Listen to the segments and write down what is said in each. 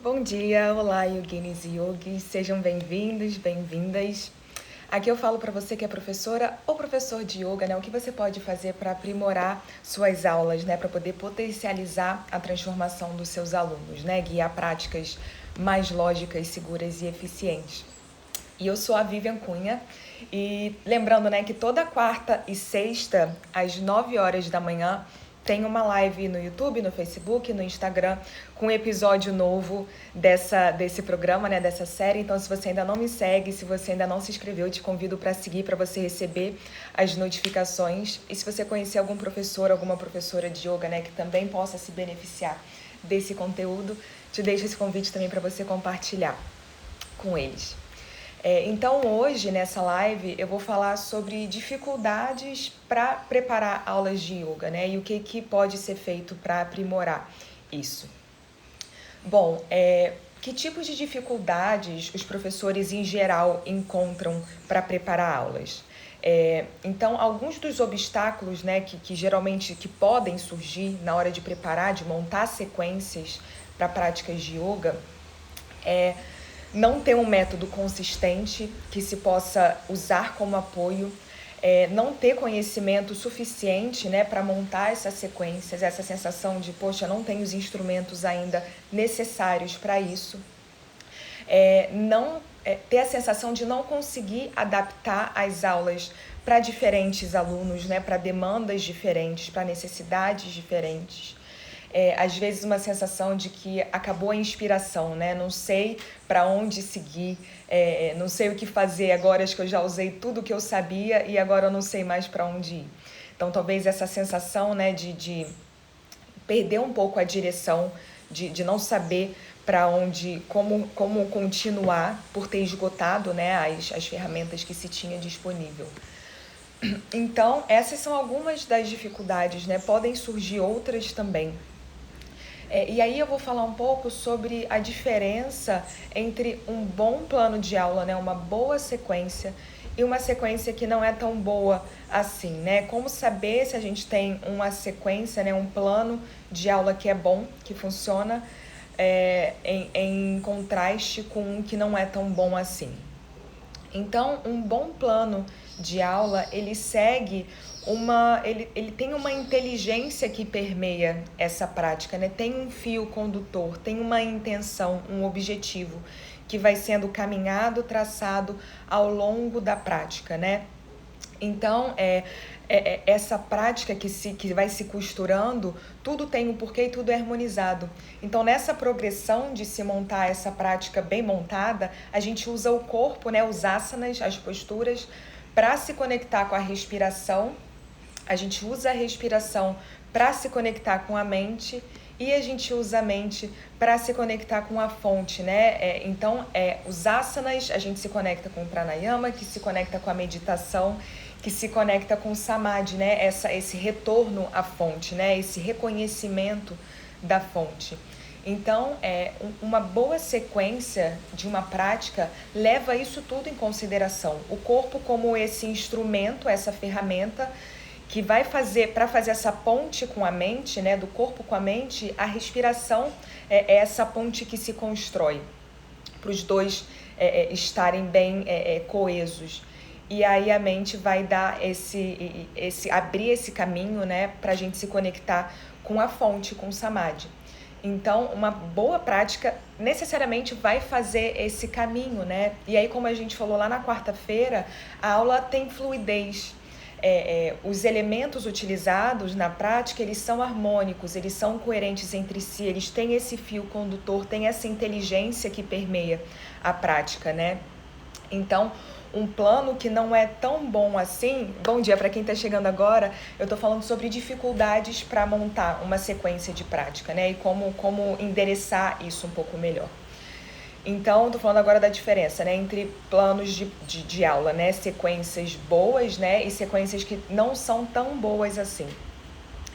Bom dia, olá yoginis e yogis, sejam bem-vindos, bem-vindas. Aqui eu falo para você que é professora ou professor de yoga, né? O que você pode fazer para aprimorar suas aulas, né? Para poder potencializar a transformação dos seus alunos, né? Guiar práticas mais lógicas, seguras e eficientes. E eu sou a Vivian Cunha e lembrando, né, que toda quarta e sexta, às 9 horas da manhã, tem uma live no YouTube, no Facebook, no Instagram, com um episódio novo desse programa, né, dessa série. Então, se você ainda não me segue, se você ainda não se inscreveu, eu te convido para seguir, para você receber as notificações. E se você conhecer algum professor, alguma professora de yoga, né, que também possa se beneficiar desse conteúdo, te deixo esse convite também para você compartilhar com eles. Então hoje nessa live eu vou falar sobre dificuldades para preparar aulas de yoga, né? E o que pode ser feito para aprimorar isso. Bom, que tipos de dificuldades os professores em geral encontram para preparar aulas? Então, alguns dos obstáculos, né, que geralmente que podem surgir na hora de preparar, de montar sequências para práticas de yoga, não ter um método consistente que se possa usar como apoio, não ter conhecimento suficiente, né, para montar essas sequências, essa sensação de, poxa, não tenho os instrumentos ainda necessários para isso, ter a sensação de não conseguir adaptar as aulas para diferentes alunos, né, para demandas diferentes, para necessidades diferentes. Às vezes uma sensação de que acabou a inspiração, né? Não sei para onde seguir, não sei o que fazer agora, acho que eu já usei tudo que eu sabia e agora eu não sei mais para onde ir. Então talvez essa sensação, né, de perder um pouco a direção, de não saber para onde, como continuar por ter esgotado, né, as ferramentas que se tinha disponível. Então, essas são algumas das dificuldades, né? Podem surgir outras também. E aí eu vou falar um pouco sobre a diferença entre um bom plano de aula, né, uma boa sequência, e uma sequência que não é tão boa assim, né? Como saber se a gente tem uma sequência, né, um plano de aula que é bom, que funciona, em contraste com um que não é tão bom assim. Então, um bom plano de aula, ele segue ele tem uma inteligência que permeia essa prática, né? Tem um fio condutor, tem uma intenção, um objetivo que vai sendo caminhado, traçado ao longo da prática, né? Então, essa prática que vai se costurando, tudo tem um porquê e tudo é harmonizado. Então, nessa progressão de se montar essa prática bem montada, a gente usa o corpo, né, os asanas, as posturas, para se conectar com a respiração. A gente usa a respiração para se conectar com a mente e a gente usa a mente para se conectar com a fonte, né? Então, os asanas, a gente se conecta com o pranayama, que se conecta com a meditação, que se conecta com o samadhi, né? Esse retorno à fonte, né? Esse reconhecimento da fonte. Então, uma boa sequência de uma prática leva isso tudo em consideração. O corpo como esse instrumento, essa ferramenta que vai fazer, para fazer essa ponte com a mente, né, do corpo com a mente, a respiração é essa ponte que se constrói para os dois estarem bem coesos. E aí a mente vai dar abrir esse caminho, né, para a gente se conectar com a fonte, com o samadhi. Então, uma boa prática necessariamente vai fazer esse caminho, né? E aí, como a gente falou lá na quarta-feira, a aula tem fluidez. Os elementos utilizados na prática, eles são harmônicos, eles são coerentes entre si, eles têm esse fio condutor, têm essa inteligência que permeia a prática, né? Então, um plano que não é tão bom assim... Bom dia para quem está chegando agora. Eu estou falando sobre dificuldades para montar uma sequência de prática, né? E como endereçar isso um pouco melhor. Então, estou falando agora da diferença, né, entre planos de aula, né, sequências boas, né, e sequências que não são tão boas assim.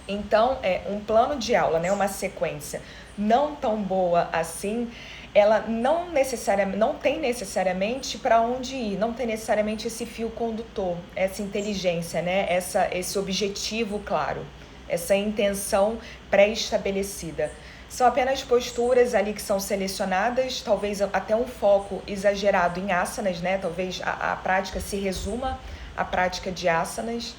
Então, um plano de aula, né, uma sequência não tão boa assim, ela não tem necessariamente para onde ir, não tem necessariamente esse fio condutor, essa inteligência, né, esse objetivo claro, essa intenção pré-estabelecida. São apenas posturas ali que são selecionadas, talvez até um foco exagerado em asanas, né? Talvez a prática se resuma à prática de asanas.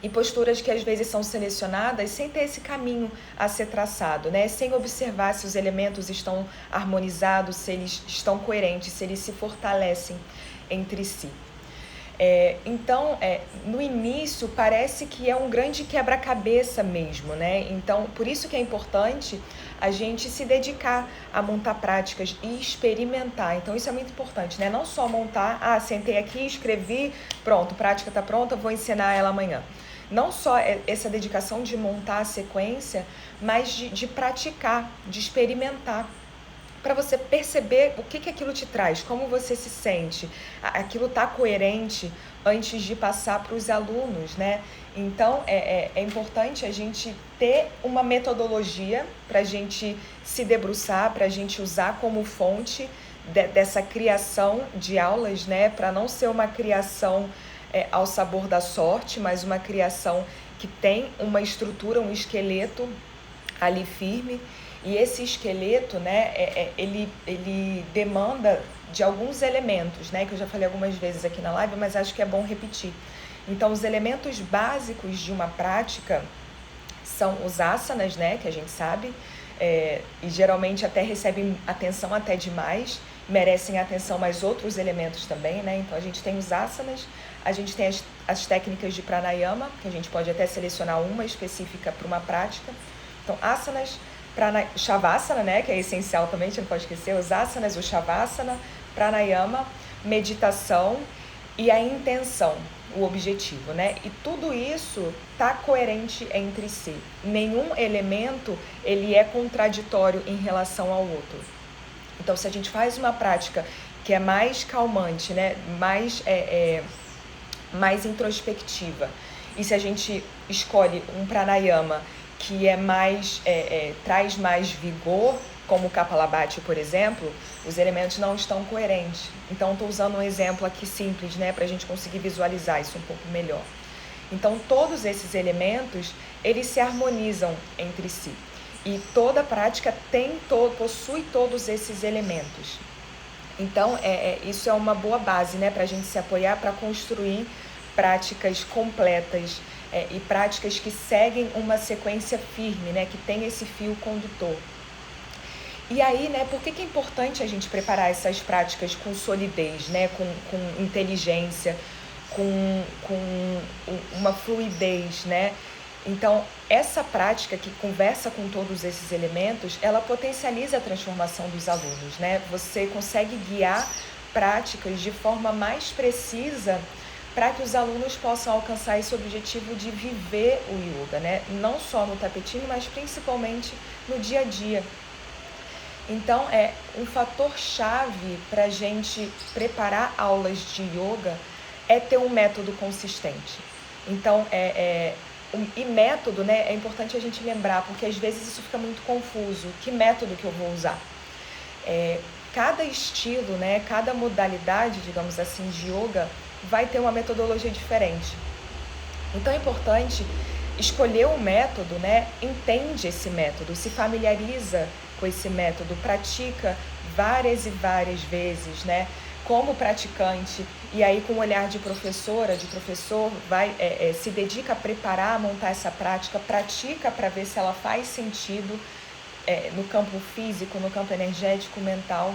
E posturas que às vezes são selecionadas sem ter esse caminho a ser traçado, né? Sem observar se os elementos estão harmonizados, se eles estão coerentes, se eles se fortalecem entre si. Então, no início parece que é um grande quebra-cabeça mesmo, né? Então, por isso que é importante a gente se dedicar a montar práticas e experimentar. Então, isso é muito importante, né? Não só montar, sentei aqui, escrevi, pronto, prática está pronta, vou ensinar ela amanhã. Não só essa dedicação de montar a sequência, mas de praticar, de experimentar, para você perceber o que aquilo te traz, como você se sente, aquilo está coerente antes de passar para os alunos, né? Então, é importante a gente ter uma metodologia para a gente se debruçar, para a gente usar como fonte dessa criação de aulas, né? Para não ser uma criação ao sabor da sorte, mas uma criação que tem uma estrutura, um esqueleto ali firme. E esse esqueleto, né, ele demanda de alguns elementos, né, que eu já falei algumas vezes aqui na live, mas acho que é bom repetir. Então, os elementos básicos de uma prática são os asanas, né, que a gente sabe, e geralmente até recebem atenção até demais, merecem atenção, mas outros elementos também, né? Então, a gente tem os asanas, a gente tem as técnicas de pranayama, que a gente pode até selecionar uma específica para uma prática. Então, asanas, Shavasana, né, que é essencial também, a gente não pode esquecer, os asanas, o Shavasana, pranayama, meditação e a intenção, o objetivo, né? E tudo isso está coerente entre si. Nenhum elemento ele é contraditório em relação ao outro. Então, se a gente faz uma prática que é mais calmante, né, mais introspectiva, e se a gente escolhe um pranayama que é mais, traz mais vigor, como o Kapalabhati, por exemplo, os elementos não estão coerentes. Então, estou usando um exemplo aqui simples, né, para a gente conseguir visualizar isso um pouco melhor. Então, todos esses elementos, eles se harmonizam entre si. E toda prática possui todos esses elementos. Então, isso é uma boa base, né, para a gente se apoiar para construir práticas completas, e práticas que seguem uma sequência firme, né, que tem esse fio condutor. E aí, né, por que é importante a gente preparar essas práticas com solidez, né, com inteligência, com uma fluidez, né? Então, essa prática que conversa com todos esses elementos, ela potencializa a transformação dos alunos, né? Você consegue guiar práticas de forma mais precisa para que os alunos possam alcançar esse objetivo de viver o yoga, né? Não só no tapetinho, mas principalmente no dia a dia. Então, um fator-chave para a gente preparar aulas de yoga é ter um método consistente. Então, e método, né, é importante a gente lembrar, porque às vezes isso fica muito confuso. Que método que eu vou usar? Cada estilo, né, cada modalidade, digamos assim, de yoga vai ter uma metodologia diferente. Então é importante escolher um método, né, entende esse método, se familiariza com esse método, pratica várias e várias vezes, né, como praticante, e aí com o olhar de professora, de professor, se dedica a preparar, a montar essa prática, pratica para ver se ela faz sentido no campo físico, no campo energético, mental,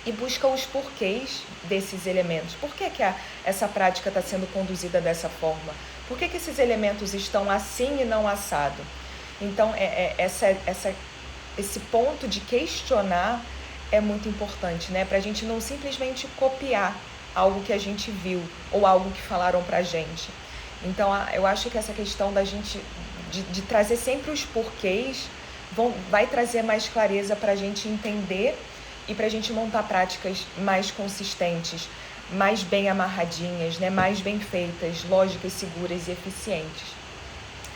e busca os porquês desses elementos. Por que essa prática está sendo conduzida dessa forma? Por que esses elementos estão assim e não assado? Então, esse ponto de questionar é muito importante, né? Para a gente não simplesmente copiar algo que a gente viu ou algo que falaram para a gente. Então, eu acho que essa questão da gente de trazer sempre os porquês vai trazer mais clareza para a gente entender e para a gente montar práticas mais consistentes, mais bem amarradinhas, né? Mais bem feitas, lógicas, seguras e eficientes.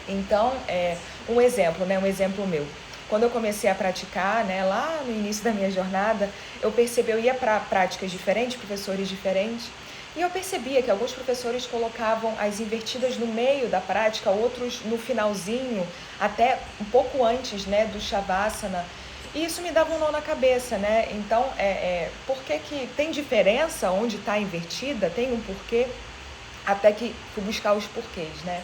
Então, um exemplo meu. Quando eu comecei a praticar, né, lá no início da minha jornada, eu percebi, eu ia para práticas diferentes, professores diferentes, E eu percebia que alguns professores colocavam as invertidas no meio da prática, outros no finalzinho, até um pouco antes, né, do Shavasana. E isso me dava um nó na cabeça, né? Então, por que tem diferença onde está invertida? Tem um porquê? Até que fui buscar os porquês, né?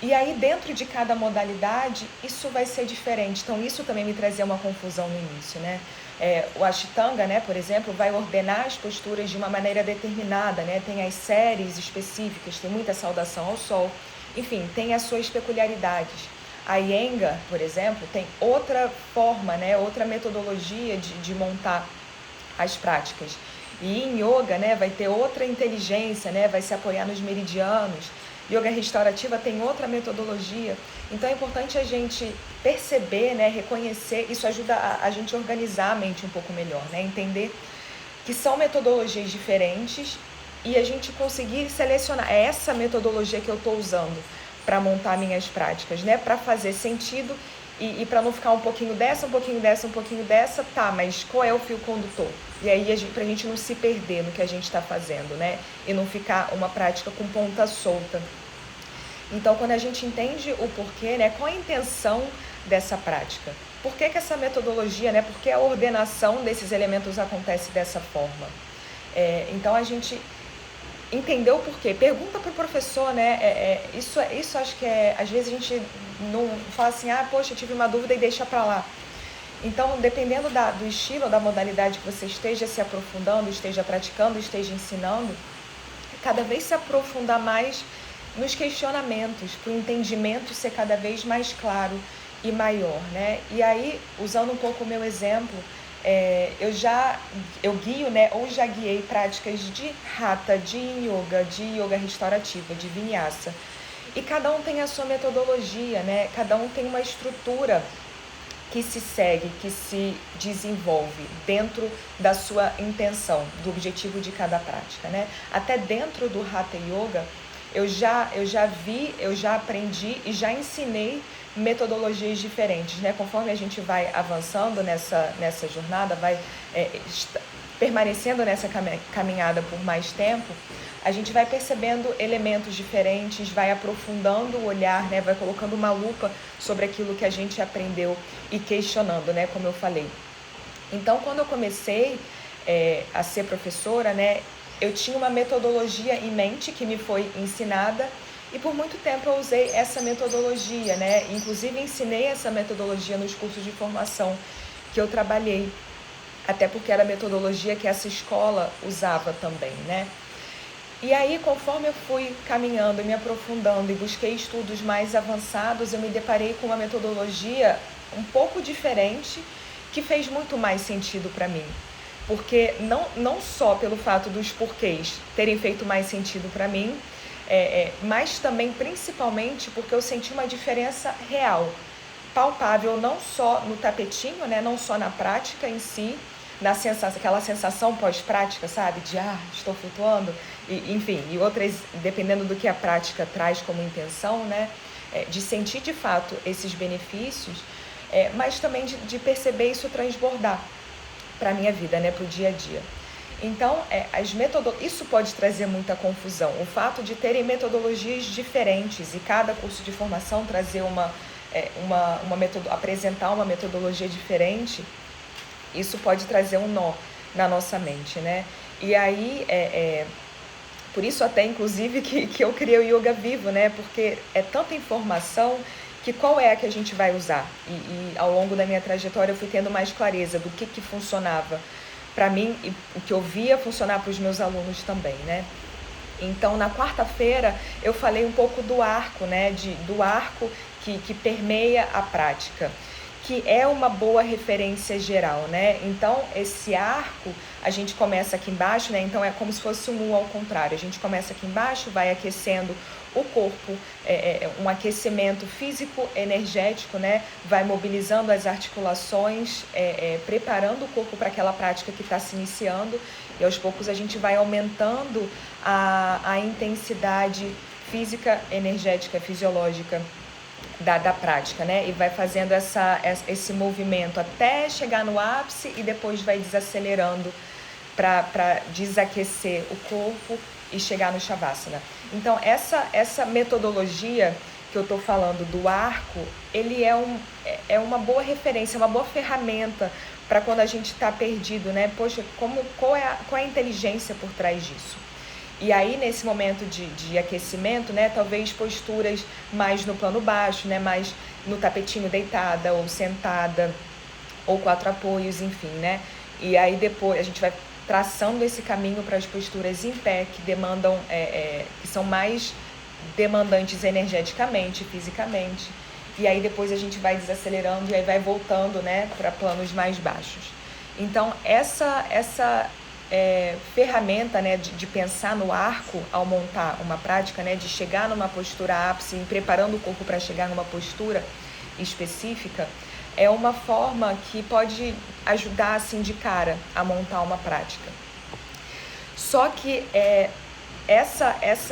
E aí, dentro de cada modalidade, isso vai ser diferente. Então, isso também me trazia uma confusão no início, né? O Ashtanga, né, por exemplo, vai ordenar as posturas de uma maneira determinada, né? Tem as séries específicas, tem muita saudação ao sol. Enfim, tem as suas peculiaridades. A Iyengar, por exemplo, tem outra forma, né? Outra metodologia de montar as práticas. E em yoga, né, vai ter outra inteligência, né? Vai se apoiar nos meridianos. Yoga restaurativa tem outra metodologia. Então é importante a gente perceber, né, reconhecer, isso ajuda a gente organizar a mente um pouco melhor, né, entender que são metodologias diferentes e a gente conseguir selecionar essa metodologia que eu estou usando para montar minhas práticas, né, para fazer sentido e para não ficar um pouquinho dessa, um pouquinho dessa, um pouquinho dessa, tá, mas qual é o fio condutor? E aí, pra gente não se perder no que a gente está fazendo, né? E não ficar uma prática com ponta solta. Então, quando a gente entende o porquê, né? Qual a intenção dessa prática? Por que essa metodologia, né? Por que a ordenação desses elementos acontece dessa forma? Então, a gente entender o porquê. Pergunta para o professor, né? Isso acho que às vezes a gente não fala assim, poxa, eu tive uma dúvida e deixa para lá. Então, dependendo do estilo, da modalidade que você esteja se aprofundando, esteja praticando, esteja ensinando, cada vez se aprofundar mais nos questionamentos, para o entendimento ser cada vez mais claro e maior, né? E aí, usando um pouco o meu exemplo, eu guio, né, ou já guiei práticas de Hatha, de yoga restaurativa, de vinyasa. E cada um tem a sua metodologia, né? Cada um tem uma estrutura que se segue, que se desenvolve dentro da sua intenção, do objetivo de cada prática, né? Até dentro do Hatha Yoga, eu já vi, eu já aprendi e já ensinei metodologias diferentes, né? Conforme a gente vai avançando nessa jornada, vai permanecendo nessa caminhada por mais tempo, a gente vai percebendo elementos diferentes, vai aprofundando o olhar, né? Vai colocando uma lupa sobre aquilo que a gente aprendeu e questionando, né? Como eu falei. Então, quando eu comecei a ser professora, né? Eu tinha uma metodologia em mente que me foi ensinada e por muito tempo eu usei essa metodologia, né? Inclusive ensinei essa metodologia nos cursos de formação que eu trabalhei, até porque era a metodologia que essa escola usava também, né? E aí, conforme eu fui caminhando, me aprofundando e busquei estudos mais avançados, eu me deparei com uma metodologia um pouco diferente que fez muito mais sentido para mim. Porque não só pelo fato dos porquês terem feito mais sentido para mim, mas também, principalmente, porque eu senti uma diferença real, palpável, não só no tapetinho, né, não só na prática em si, aquela sensação pós-prática, sabe? De, estou flutuando, enfim, e outras, dependendo do que a prática traz como intenção, né? De sentir, de fato, esses benefícios, mas também de perceber isso transbordar para a minha vida, né? Para o dia a dia. Então, isso pode trazer muita confusão. O fato de terem metodologias diferentes e cada curso de formação trazer apresentar uma metodologia diferente, isso pode trazer um nó na nossa mente, né? E aí, por isso até, inclusive, que eu criei o Yoga Vivo, né? Porque é tanta informação que qual é a que a gente vai usar? E ao longo da minha trajetória eu fui tendo mais clareza do que funcionava para mim e o que eu via funcionar para os meus alunos também, né? Então, na quarta-feira, eu falei um pouco do arco, né? Do arco que permeia a prática, que é uma boa referência geral, né? Então, esse arco, a gente começa aqui embaixo, né? Então, é como se fosse um U ao contrário. A gente começa aqui embaixo, vai aquecendo o corpo, um aquecimento físico, energético, né? Vai mobilizando as articulações, preparando o corpo para aquela prática que está se iniciando. E, aos poucos, a gente vai aumentando a intensidade física, energética, fisiológica da prática, né? E vai fazendo esse movimento até chegar no ápice e depois vai desacelerando para desaquecer o corpo e chegar no Shavasana. Então, essa metodologia que eu estou falando do arco, ele é uma boa referência, uma boa ferramenta para quando a gente está perdido, né? Poxa, qual é a inteligência por trás disso? E aí, nesse momento de aquecimento, né? Talvez posturas mais no plano baixo, né? Mais no tapetinho deitada ou sentada, ou 4 apoios, enfim, né? E aí depois a gente vai traçando esse caminho para as posturas em pé, que demandam, que são mais demandantes energeticamente, fisicamente. E aí depois a gente vai desacelerando e aí vai voltando, né, para planos mais baixos. Então, essa ferramenta, né, de pensar no arco ao montar uma prática, né, de chegar numa postura ápice, preparando o corpo para chegar numa postura específica, é uma forma que pode ajudar, assim, de cara a montar uma prática. Só que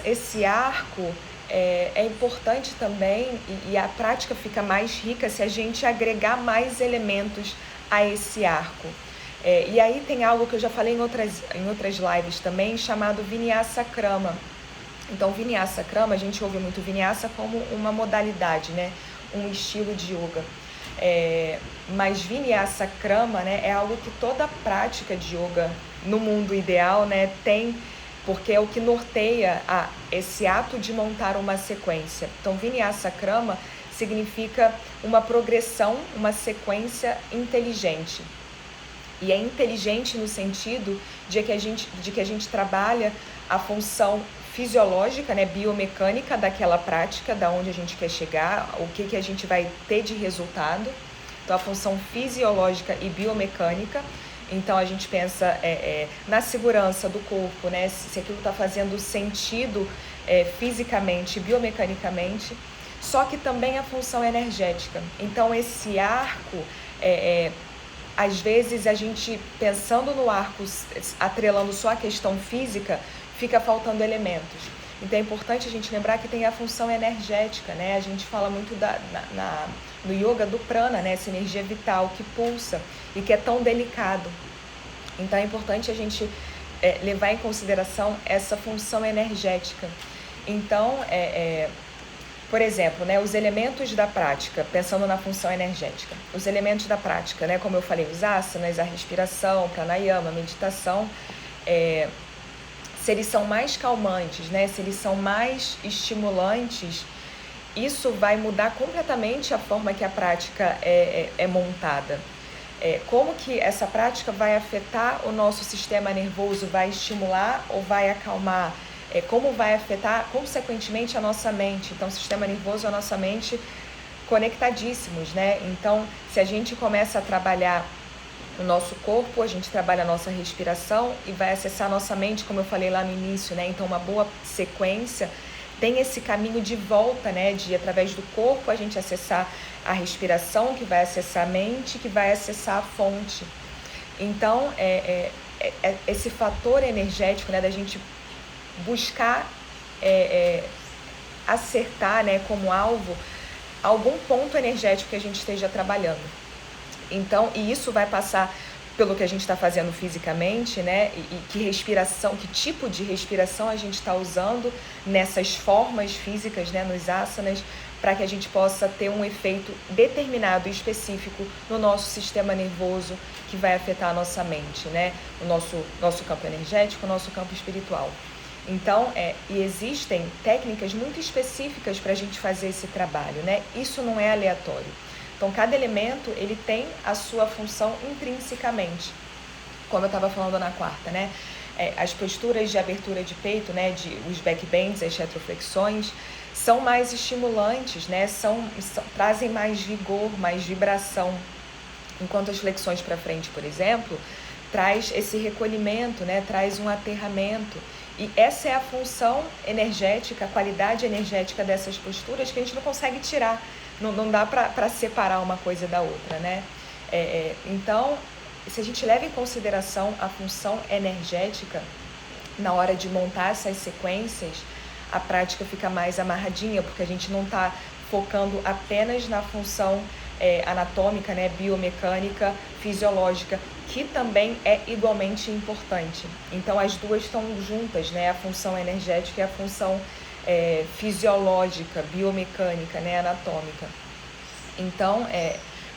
esse arco é importante também, e a prática fica mais rica se a gente agregar mais elementos a esse arco. E aí tem algo que eu já falei em outras lives também, chamado Vinyasa Krama. Então, Vinyasa Krama, a gente ouve muito Vinyasa como uma modalidade, né? Um estilo de yoga. Mas Vinyasa Krama, né, é algo que toda prática de yoga no mundo ideal, né, tem, porque é o que norteia esse ato de montar uma sequência. Então, Vinyasa Krama significa uma progressão, uma sequência inteligente. E é inteligente no sentido de que a gente trabalha a função fisiológica, né, biomecânica daquela prática, da onde a gente quer chegar, o que a gente vai ter de resultado. Então, a função fisiológica e biomecânica. Então, a gente pensa na segurança do corpo, né, se aquilo está fazendo sentido fisicamente, biomecanicamente. Só que também a função energética. Então, esse arco, às vezes, a gente pensando no arco, atrelando só a questão física, fica faltando elementos. Então é importante a gente lembrar que tem a função energética, né? A gente fala muito no yoga do prana, né? Essa energia vital que pulsa e que é tão delicado. Então é importante a gente levar em consideração essa função energética. Então, por exemplo, né, os elementos da prática, pensando na função energética. Os elementos da prática, né, como eu falei, os asanas, a respiração, pranayama, a meditação, se eles são mais calmantes, né, se eles são mais estimulantes, isso vai mudar completamente a forma que a prática é montada. Como que essa prática vai afetar o nosso sistema nervoso, vai estimular ou vai acalmar? Como vai afetar, consequentemente, a nossa mente. Então, o sistema nervoso e a nossa mente conectadíssimos, né? Então, se a gente começa a trabalhar o nosso corpo, a gente trabalha a nossa respiração e vai acessar a nossa mente, como eu falei lá no início, né? Então, uma boa sequência tem esse caminho de volta, né? De, através do corpo, a gente acessar a respiração, que vai acessar a mente, que vai acessar a fonte. Então, esse fator energético, né? Da gente buscar acertar, né? Como alvo, algum ponto energético que a gente esteja trabalhando. Então, e isso vai passar pelo que a gente está fazendo fisicamente, né? E que respiração, que tipo de respiração a gente está usando nessas formas físicas, né? Nos asanas, para que a gente possa ter um efeito determinado e específico no nosso sistema nervoso, que vai afetar a nossa mente, né? O nosso campo energético, o nosso campo espiritual. Então, e existem técnicas muito específicas para a gente fazer esse trabalho, né? Isso não é aleatório. Então, cada elemento, ele tem a sua função intrinsecamente, como eu estava falando na quarta, né? As posturas de abertura de peito, né? Os backbends, as retroflexões, são mais estimulantes, né? Trazem mais vigor, mais vibração. Enquanto as flexões para frente, por exemplo, traz esse recolhimento, né? Traz um aterramento. E essa é a função energética, a qualidade energética dessas posturas que a gente não consegue tirar. Não dá para separar uma coisa da outra, né? Então, se a gente leva em consideração a função energética na hora de montar essas sequências, a prática fica mais amarradinha, porque a gente não está focando apenas na função anatômica, né, biomecânica, fisiológica, que também é igualmente importante. Então as duas estão juntas, né, a função energética e a função fisiológica, biomecânica, né, anatômica. Então,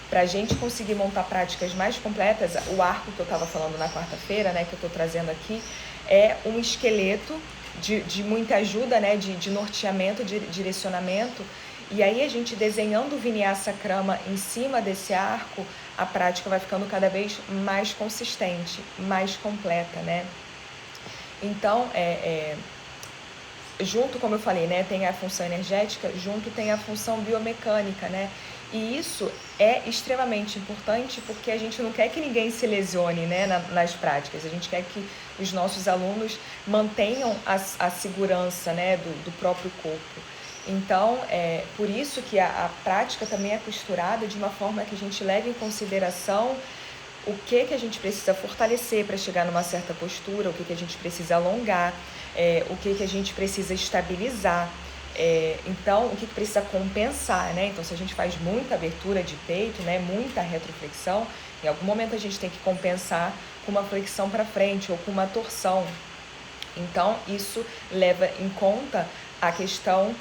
para a gente conseguir montar práticas mais completas, o arco que eu estava falando na quarta-feira, né, que eu estou trazendo aqui, é um esqueleto de muita ajuda, né, de norteamento, de direcionamento. E aí a gente desenhando o Vinyasa Krama em cima desse arco, a prática vai ficando cada vez mais consistente, mais completa, né? Então, junto, como eu falei, né, tem a função energética, junto tem a função biomecânica, né? E isso é extremamente importante porque a gente não quer que ninguém se lesione, né, nas práticas. A gente quer que os nossos alunos mantenham a segurança, né, do próprio corpo. Então, por isso que a prática também é costurada de uma forma que a gente leve em consideração o que a gente precisa fortalecer para chegar numa certa postura, o que a gente precisa alongar, o que a gente precisa estabilizar. Então, o que precisa compensar, né? Então, se a gente faz muita abertura de peito, né, muita retroflexão, em algum momento a gente tem que compensar com uma flexão para frente ou com uma torção. Então, isso leva em conta a questão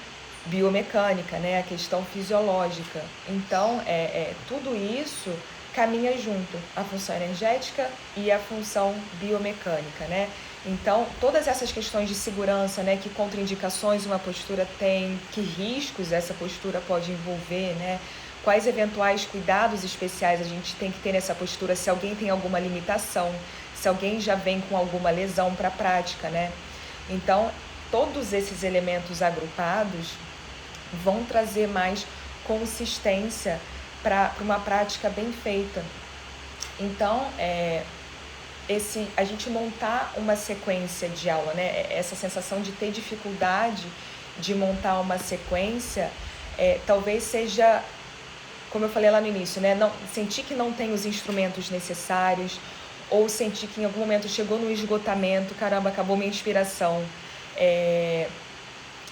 biomecânica, né, a questão fisiológica. Então, tudo isso caminha junto, a função energética e a função biomecânica, né? Então, todas essas questões de segurança, né, que contraindicações uma postura tem, que riscos essa postura pode envolver, né? Quais eventuais cuidados especiais a gente tem que ter nessa postura se alguém tem alguma limitação, se alguém já vem com alguma lesão para a prática, né? Então, todos esses elementos agrupados vão trazer mais consistência para uma prática bem feita. Então, a gente montar uma sequência de aula, né? Essa sensação de ter dificuldade de montar uma sequência, talvez seja, como eu falei lá no início, né? Sentir que não tem os instrumentos necessários, ou sentir que em algum momento chegou no esgotamento, caramba, acabou minha inspiração.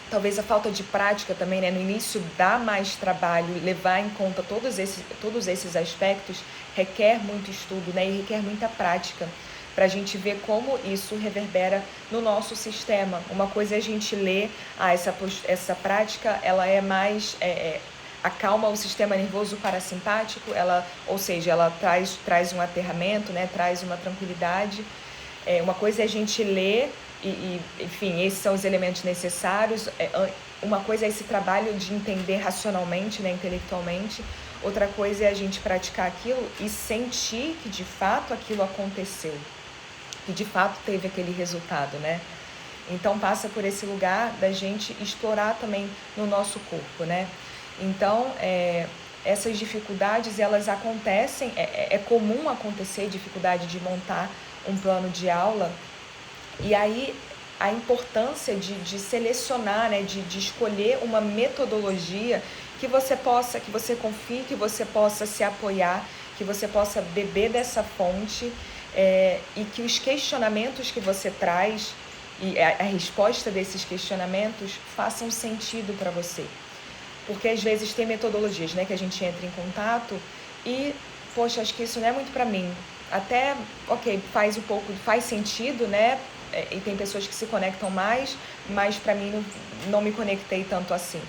Talvez a falta de prática também, né? No início dá mais trabalho, levar em conta todos esses aspectos requer muito estudo, né? E requer muita prática para a gente ver como isso reverbera no nosso sistema. Uma coisa é a gente ler, essa prática ela é mais... acalma o sistema nervoso parasimpático, ou seja, ela traz um aterramento, né? Traz uma tranquilidade. Uma coisa é a gente ler enfim, esses são os elementos necessários. Uma coisa é esse trabalho de entender racionalmente, né, intelectualmente. Outra coisa é a gente praticar aquilo e sentir que de fato aquilo aconteceu, que de fato teve aquele resultado, né? Então passa por esse lugar da gente explorar também no nosso corpo, né? Então, essas dificuldades, elas acontecem, é comum acontecer dificuldade de montar um plano de aula. E aí a importância de selecionar, né, de escolher uma metodologia que você confie, que você possa se apoiar, que você possa beber dessa fonte, e que os questionamentos que você traz e a resposta desses questionamentos façam sentido para você. Porque às vezes tem metodologias, né, que a gente entra em contato e, poxa, acho que isso não é muito para mim. Até, ok, faz sentido, né? E tem pessoas que se conectam mais, mas para mim não me conectei tanto assim.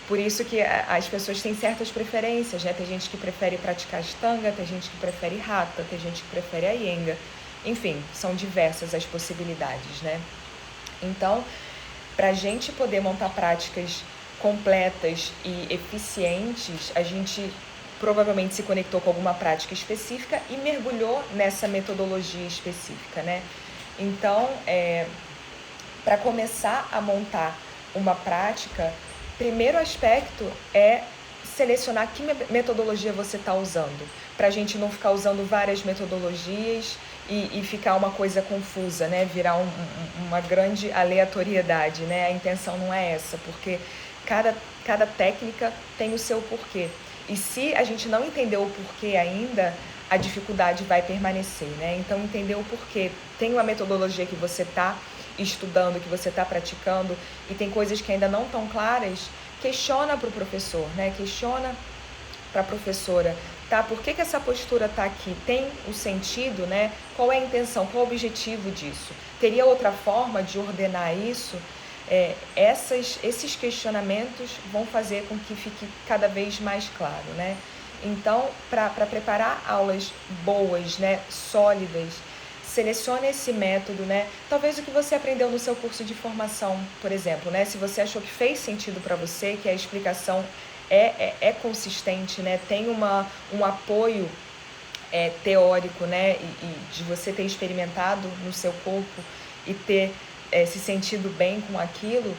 Por isso que as pessoas têm certas preferências, né? Tem gente que prefere praticar Ashtanga, tem gente que prefere Hatha, tem gente que prefere Iyengar. Enfim, são diversas as possibilidades, né? Então, para a gente poder montar práticas completas e eficientes, a gente provavelmente se conectou com alguma prática específica e mergulhou nessa metodologia específica, né? Então, para começar a montar uma prática, primeiro aspecto é selecionar que metodologia você está usando, para a gente não ficar usando várias metodologias e ficar uma coisa confusa, né? Virar uma grande aleatoriedade, né? A intenção não é essa, porque cada técnica tem o seu porquê. E se a gente não entender o porquê ainda, a dificuldade vai permanecer, né? Então, entender o porquê. Tem uma metodologia que você está estudando, que você está praticando, e tem coisas que ainda não estão claras, questiona para o professor, né? Questiona para a professora, tá? Por que essa postura está aqui? Tem o sentido, né? Qual é a intenção? Qual é o objetivo disso? Teria outra forma de ordenar isso? Esses questionamentos vão fazer com que fique cada vez mais claro, né? Então, para preparar aulas boas, né, sólidas, selecione esse método, né? Talvez o que você aprendeu no seu curso de formação, por exemplo, né? Se você achou que fez sentido para você, que a explicação é consistente, né? Tem um apoio teórico, né? E de você ter experimentado no seu corpo e ter se sentido bem com aquilo,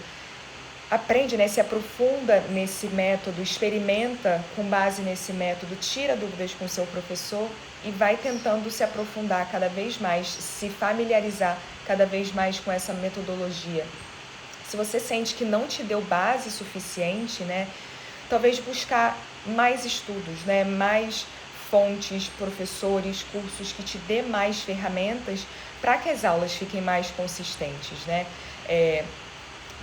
aprende, né? Se aprofunda nesse método, experimenta com base nesse método, tira dúvidas com o seu professor e vai tentando se aprofundar cada vez mais, se familiarizar cada vez mais com essa metodologia. Se você sente que não te deu base suficiente, né? Talvez buscar mais estudos, né? Mais fontes, professores, cursos que te dê mais ferramentas para que as aulas fiquem mais consistentes, né?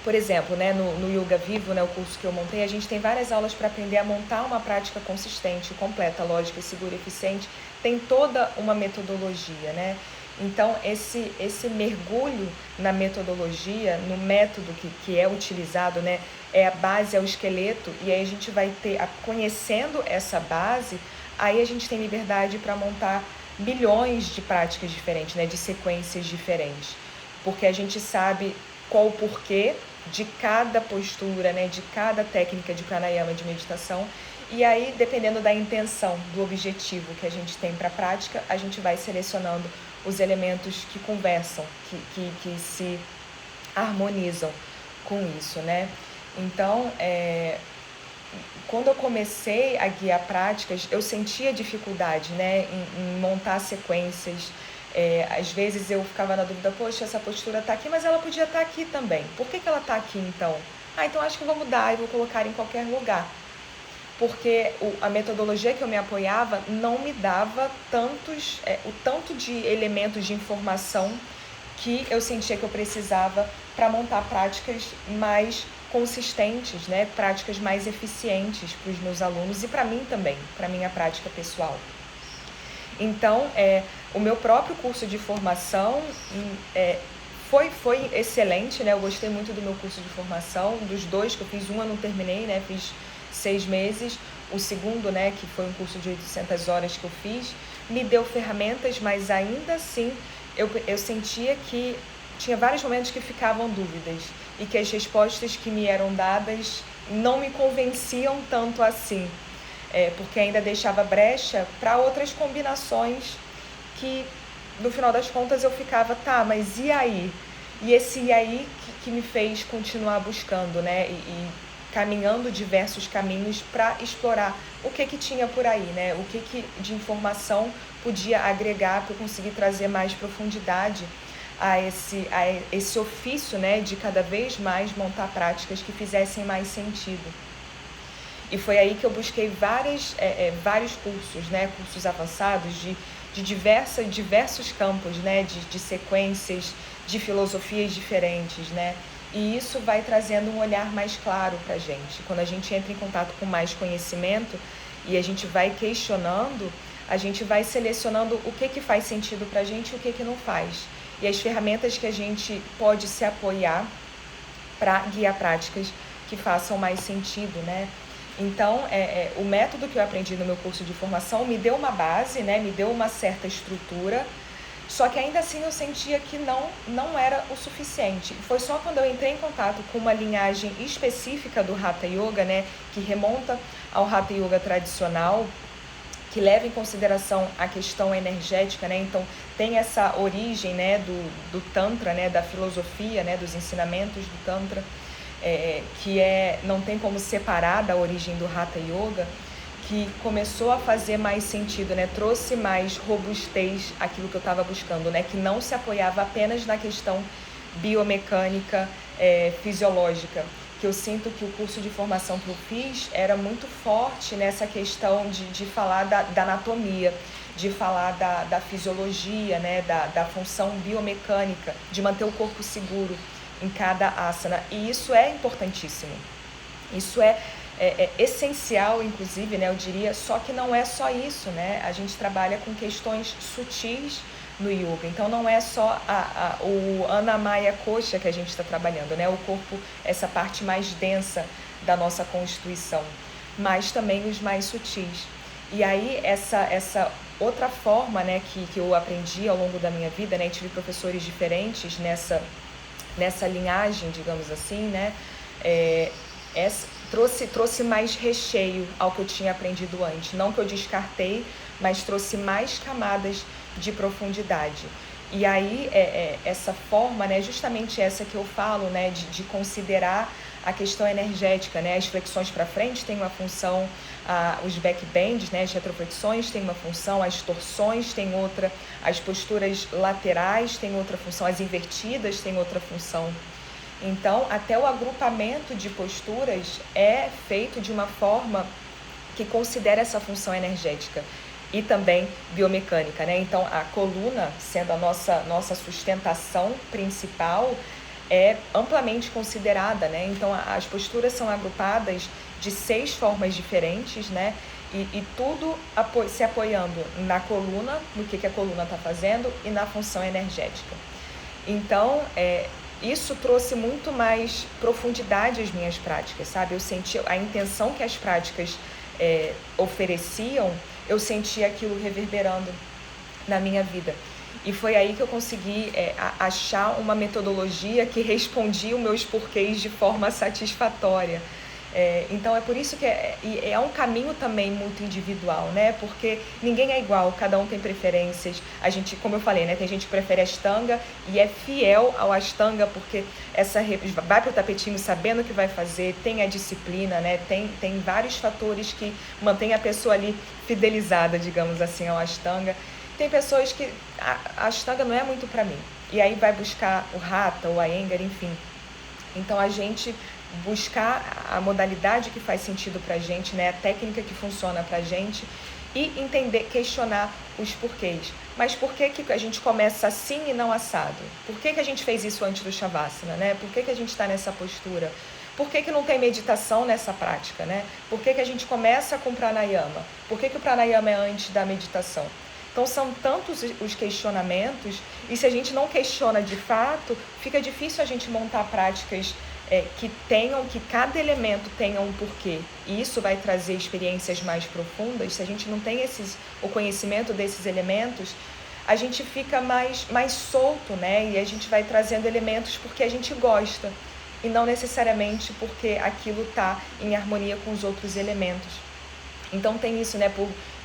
Por exemplo, né, no Yoga Vivo, né, o curso que eu montei, a gente tem várias aulas para aprender a montar uma prática consistente, completa, lógica, segura, eficiente. Tem toda uma metodologia, né? Então, esse mergulho na metodologia, no método que é utilizado, né, é a base, é o esqueleto, e aí a gente vai ter, conhecendo essa base, aí a gente tem liberdade para montar milhões de práticas diferentes, né, de sequências diferentes, porque a gente sabe qual o porquê de cada postura, né, de cada técnica de pranayama, de meditação, e aí, dependendo da intenção, do objetivo que a gente tem para a prática, a gente vai selecionando os elementos que conversam, que se harmonizam com isso, né? Então, quando eu comecei a guiar práticas, eu sentia dificuldade, né, em montar sequências. Às vezes eu ficava na dúvida, poxa, essa postura está aqui, mas ela podia estar aqui também. Por que ela está aqui então? Então acho que eu vou mudar e vou colocar em qualquer lugar. Porque a metodologia que eu me apoiava não me dava o tanto de elementos de informação que eu sentia que eu precisava para montar práticas mais consistentes, né? Práticas mais eficientes para os meus alunos e para mim também, para a minha prática pessoal. Então, o meu próprio curso de formação foi excelente, né? Eu gostei muito do meu curso de formação, dos dois que eu fiz, um eu não terminei, né? Fiz 6 meses, o segundo, né, que foi um curso de 800 horas que eu fiz, me deu ferramentas, mas ainda assim eu sentia que tinha vários momentos que ficavam dúvidas e que as respostas que me eram dadas não me convenciam tanto assim. Porque ainda deixava brecha para outras combinações que, no final das contas, eu ficava, tá, mas e aí? E esse e aí que me fez continuar buscando, né? E caminhando diversos caminhos para explorar o que tinha por aí, né? O que de informação podia agregar para eu conseguir trazer mais profundidade a esse ofício, né? De cada vez mais montar práticas que fizessem mais sentido. E foi aí que eu busquei vários cursos, né? Cursos avançados de diversos campos, né? De sequências, de filosofias diferentes, né? E isso vai trazendo um olhar mais claro para a gente. Quando a gente entra em contato com mais conhecimento e a gente vai questionando, a gente vai selecionando o que faz sentido para a gente e o que não faz. E as ferramentas que a gente pode se apoiar para guiar práticas que façam mais sentido, né? Então, o método que eu aprendi no meu curso de formação me deu uma base, né? Me deu uma certa estrutura, só que ainda assim eu sentia que não era o suficiente. Foi só quando eu entrei em contato com uma linhagem específica do Hatha Yoga, né? Que remonta ao Hatha Yoga tradicional, que leva em consideração a questão energética, né? Então, tem essa origem, né, do Tantra, né, da filosofia, né, dos ensinamentos do Tantra, que não tem como separar da origem do Hatha Yoga, que começou a fazer mais sentido, né? Trouxe mais robustez àquilo que eu estava buscando, né? Que não se apoiava apenas na questão biomecânica, fisiológica, que eu sinto que o curso de formação que eu fiz era muito forte nessa questão de falar da anatomia, de falar da fisiologia, né? Da função biomecânica, de manter o corpo seguro em cada asana. E isso é importantíssimo. Isso essencial, inclusive, né, eu diria, só que não é só isso, né? A gente trabalha com questões sutis no yoga, então não é só o Anamaya Kosha que a gente está trabalhando, né? O corpo, essa parte mais densa da nossa constituição, mas também os mais sutis. E aí essa outra forma, né, que eu aprendi ao longo da minha vida, né, tive professores diferentes nessa linhagem, digamos assim, né, trouxe mais recheio ao que eu tinha aprendido antes. Não que eu descartei, mas trouxe mais camadas de profundidade. E aí, essa forma, né, justamente essa que eu falo, né, de considerar a questão energética, né, as flexões para frente têm uma função, os backbends, né, as retroflexões têm uma função, as torções têm outra, as posturas laterais têm outra função, as invertidas têm outra função. Então, até o agrupamento de posturas é feito de uma forma que considera essa função energética e também biomecânica, né? Então, a coluna, sendo a nossa sustentação principal, é amplamente considerada, né? Então, as posturas são agrupadas de 6 formas diferentes, né? E tudo se apoiando na coluna, no que a coluna está fazendo e na função energética. Então, isso trouxe muito mais profundidade às minhas práticas, sabe? Eu senti a intenção que as práticas ofereciam, eu senti aquilo reverberando na minha vida. E foi aí que eu consegui achar uma metodologia que respondia os meus porquês de forma satisfatória. Então é por isso que é um caminho também muito individual, né? Porque ninguém é igual, cada um tem preferências. A gente, como eu falei, né? Tem gente que prefere Ashtanga e é fiel ao Ashtanga porque vai para o tapetinho sabendo o que vai fazer, tem a disciplina, né? Tem vários fatores que mantêm a pessoa ali fidelizada, digamos assim, ao Ashtanga. Tem pessoas que a Ashtanga não é muito para mim, e aí vai buscar o Hatha, o Iyengar, enfim. Então a gente buscar a modalidade que faz sentido pra gente, né? A técnica que funciona pra gente e entender, questionar os porquês. Mas por que a gente começa assim e não assado? Por que a gente fez isso antes do Shavasana, né? Por que a gente está nessa postura? Por que não tem meditação nessa prática, né? Por que a gente começa com pranayama? Por que o pranayama é antes da meditação? Então são tantos os questionamentos, e se a gente não questiona de fato, fica difícil a gente montar práticas que cada elemento tenha um porquê. E isso vai trazer experiências mais profundas. Se a gente não tem o conhecimento desses elementos, a gente fica mais solto, né? E a gente vai trazendo elementos porque a gente gosta, e não necessariamente porque aquilo está em harmonia com os outros elementos. Então tem isso, né?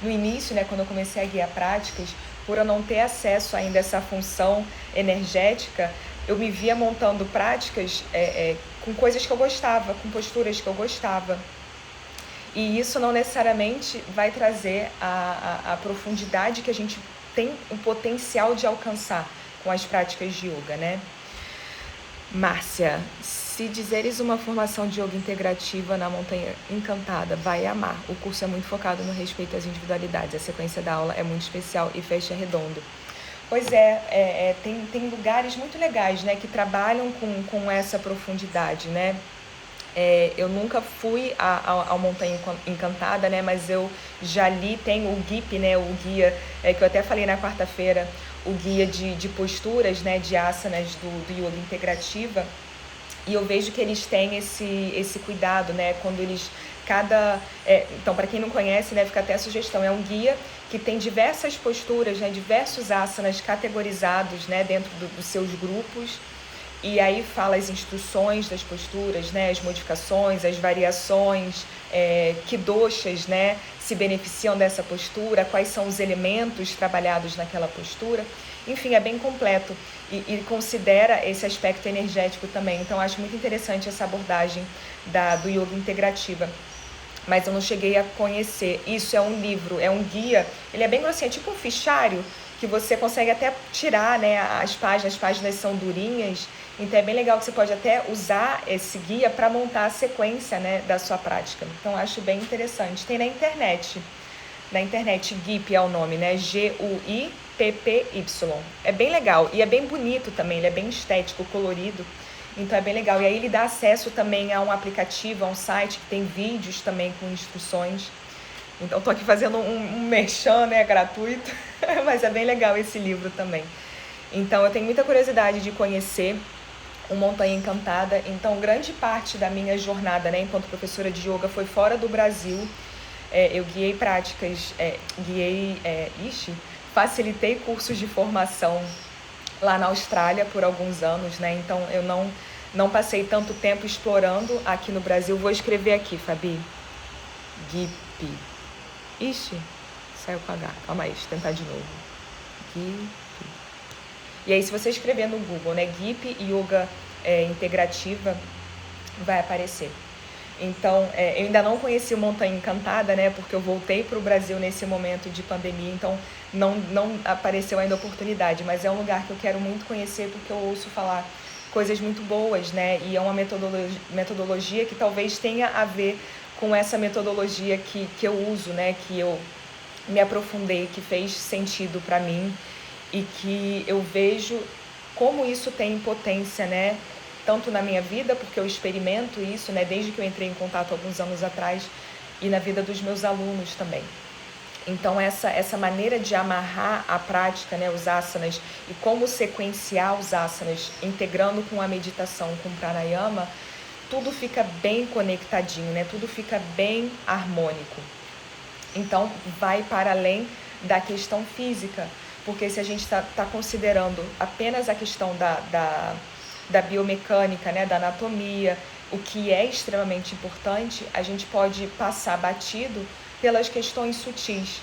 No início, né, quando eu comecei a guiar práticas, por eu não ter acesso ainda a essa função energética, eu me via montando práticas com coisas que eu gostava, com posturas que eu gostava. E isso não necessariamente vai trazer a profundidade que a gente tem o potencial de alcançar com as práticas de yoga, né? Márcia, se dizeres uma formação de yoga integrativa na Montanha Encantada, vai amar. O curso é muito focado no respeito às individualidades. A sequência da aula é muito especial e fecha redondo. Pois tem lugares muito legais, né, que trabalham com essa profundidade, né? Eu nunca fui ao Montanha Encantada, né, mas eu já li, tem o GIP, né, o guia, que eu até falei na quarta-feira, o guia de posturas, né, de asanas do yoga integrativa, e eu vejo que eles têm esse cuidado, né, quando eles, então, para quem não conhece, né, fica até a sugestão, é um guia que tem diversas posturas, né, diversos asanas categorizados, né, dentro dos seus grupos, e aí fala as instruções das posturas, né, as modificações, as variações, que doshas, né, se beneficiam dessa postura, quais são os elementos trabalhados naquela postura. Enfim, é bem completo e considera esse aspecto energético também. Então, acho muito interessante essa abordagem do yoga integrativa. Mas eu não cheguei a conhecer. Isso é um livro, é um guia. Ele é bem grossinho, é tipo um fichário que você consegue até tirar, né, as páginas são durinhas. Então é bem legal que você pode até usar esse guia para montar a sequência, né, da sua prática. Então acho bem interessante. Tem na internet. GUIPY é o nome, né? GUIPPY. É bem legal e é bem bonito também, ele é bem estético, colorido. Então é bem legal. E aí ele dá acesso também a um aplicativo, a um site que tem vídeos também com instruções. Então tô aqui fazendo um merchan, né, gratuito, mas é bem legal esse livro também. Então eu tenho muita curiosidade de conhecer o Montanha Encantada. Então grande parte da minha jornada, né, enquanto professora de yoga foi fora do Brasil. Eu guiei práticas, facilitei cursos de formação lá na Austrália por alguns anos, né? Então eu não passei tanto tempo explorando aqui no Brasil. Vou escrever aqui, Fabi. GIP. Ixi, saiu com H. Calma aí, deixa eu tentar de novo. GIP. E aí, se você escrever no Google, né, GIP Yoga Integrativa, vai aparecer. Então, eu ainda não conheci o Montanha Encantada, né, porque eu voltei para o Brasil nesse momento de pandemia, então não apareceu ainda a oportunidade, mas é um lugar que eu quero muito conhecer porque eu ouço falar coisas muito boas, né, e é uma metodologia que talvez tenha a ver com essa metodologia que eu uso, né, que eu me aprofundei, que fez sentido para mim e que eu vejo como isso tem potência, né, tanto na minha vida, porque eu experimento isso, né, desde que eu entrei em contato alguns anos atrás, e na vida dos meus alunos também. Então, essa maneira de amarrar a prática, né, os asanas, e como sequenciar os asanas, integrando com a meditação, com o pranayama, tudo fica bem conectadinho, né, tudo fica bem harmônico. Então, vai para além da questão física, porque se a gente está considerando apenas a questão da biomecânica, né, da anatomia, o que é extremamente importante, a gente pode passar batido pelas questões sutis.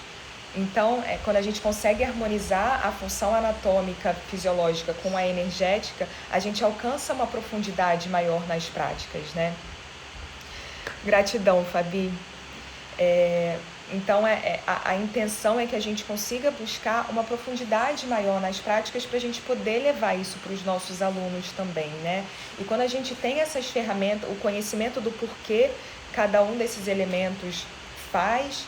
Então, quando a gente consegue harmonizar a função anatômica, fisiológica com a energética, a gente alcança uma profundidade maior nas práticas, né? Gratidão, Fabi. Então, a intenção é que a gente consiga buscar uma profundidade maior nas práticas para a gente poder levar isso para os nossos alunos também, né? E quando a gente tem essas ferramentas, o conhecimento do porquê cada um desses elementos faz,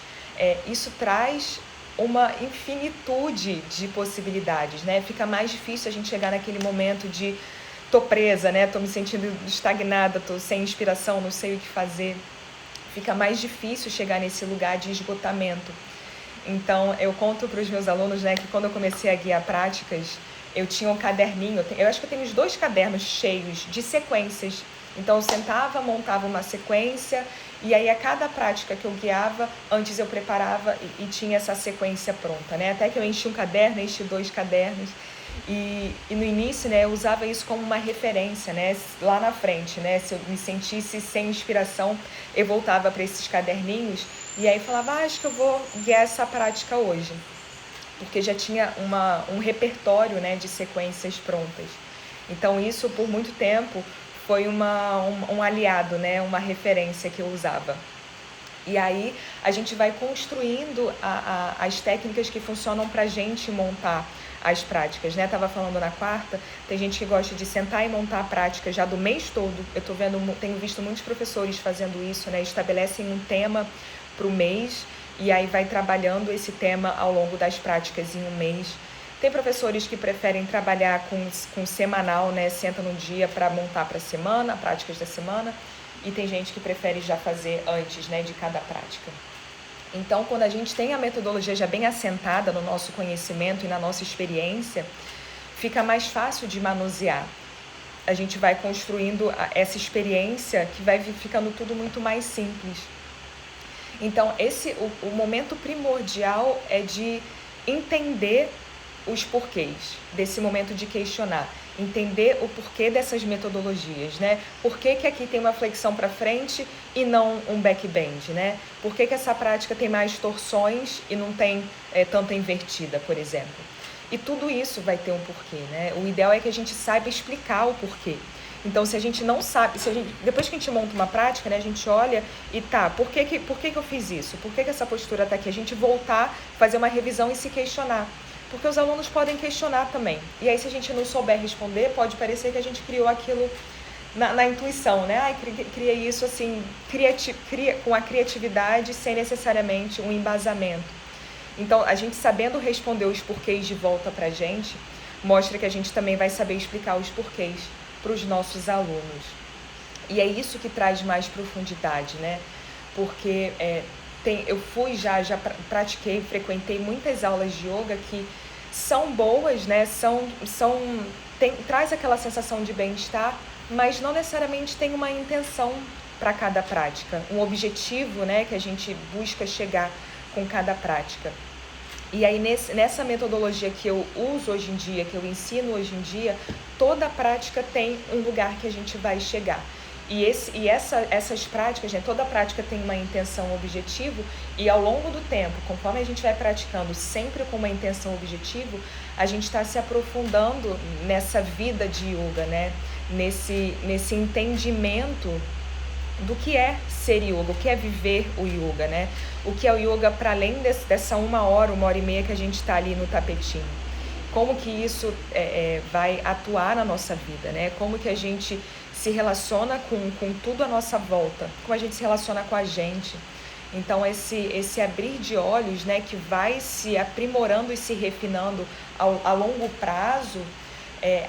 isso traz uma infinitude de possibilidades, né? Fica mais difícil a gente chegar naquele momento de tô presa, né? Tô me sentindo estagnada, tô sem inspiração, não sei o que fazer. Fica mais difícil chegar nesse lugar de esgotamento. Então, eu conto para os meus alunos, né, que quando eu comecei a guiar práticas, eu tinha um caderninho, eu acho que eu tenho uns 2 cadernos cheios de sequências. Então, eu sentava, montava uma sequência, e aí a cada prática que eu guiava, antes eu preparava e tinha essa sequência pronta, né? Até que eu enchi um caderno, enchi 2 cadernos. E no início, né, eu usava isso como uma referência, né, lá na frente, né, se eu me sentisse sem inspiração, eu voltava para esses caderninhos e aí falava, acho que eu vou guiar essa prática hoje, porque já tinha um repertório, né, de sequências prontas. Então isso, por muito tempo, foi um aliado, né, uma referência que eu usava. E aí a gente vai construindo as técnicas que funcionam para a gente montar as práticas, né? Tava falando na quarta, tem gente que gosta de sentar e montar a prática já do mês todo. Eu tenho visto muitos professores fazendo isso, né? Estabelecem um tema para o mês e aí vai trabalhando esse tema ao longo das práticas em um mês. Tem professores que preferem trabalhar com semanal, né? Senta num dia para montar para a semana, práticas da semana, e tem gente que prefere já fazer antes, né, de cada prática. Então, quando a gente tem a metodologia já bem assentada no nosso conhecimento e na nossa experiência, fica mais fácil de manusear. A gente vai construindo essa experiência que vai ficando tudo muito mais simples. Então, o momento primordial é de entender os porquês, desse momento de questionar. Entender o porquê dessas metodologias, né? Por que aqui tem uma flexão para frente e não um backbend, né? Por que essa prática tem mais torções e não tem tanta invertida, por exemplo? E tudo isso vai ter um porquê, né? O ideal é que a gente saiba explicar o porquê. Então, se a gente não sabe, depois que a gente monta uma prática, né, a gente olha e por que eu fiz isso? Por que essa postura está aqui? A gente voltar, fazer uma revisão e se questionar. Porque os alunos podem questionar também. E aí, se a gente não souber responder, pode parecer que a gente criou aquilo na intuição, né? Criei isso assim, com a criatividade, sem necessariamente um embasamento. Então, a gente sabendo responder os porquês de volta pra gente, mostra que a gente também vai saber explicar os porquês. para os nossos alunos. E é isso que traz mais profundidade, né? Porque eu já pratiquei, frequentei muitas aulas de yoga que são boas, né? Traz aquela sensação de bem-estar, mas não necessariamente tem uma intenção para cada prática, um objetivo, né, que a gente busca chegar com cada prática. E aí nessa metodologia que eu uso hoje em dia, que eu ensino hoje em dia, toda prática tem um lugar que a gente vai chegar. Essas práticas, né, toda prática tem uma intenção, um objetivo, e ao longo do tempo, conforme a gente vai praticando sempre com uma intenção, objetivo, a gente está se aprofundando nessa vida de yoga, né? Nesse entendimento do que é ser yoga, o que é viver o yoga, né? O que é o yoga para além dessa 1 hora, 1 hora e meia que a gente está ali no tapetinho. Como que isso vai atuar na nossa vida, né? Como que a gente se relaciona com tudo à nossa volta, como a gente se relaciona com a gente. Então esse abrir de olhos, né, que vai se aprimorando e se refinando a longo prazo,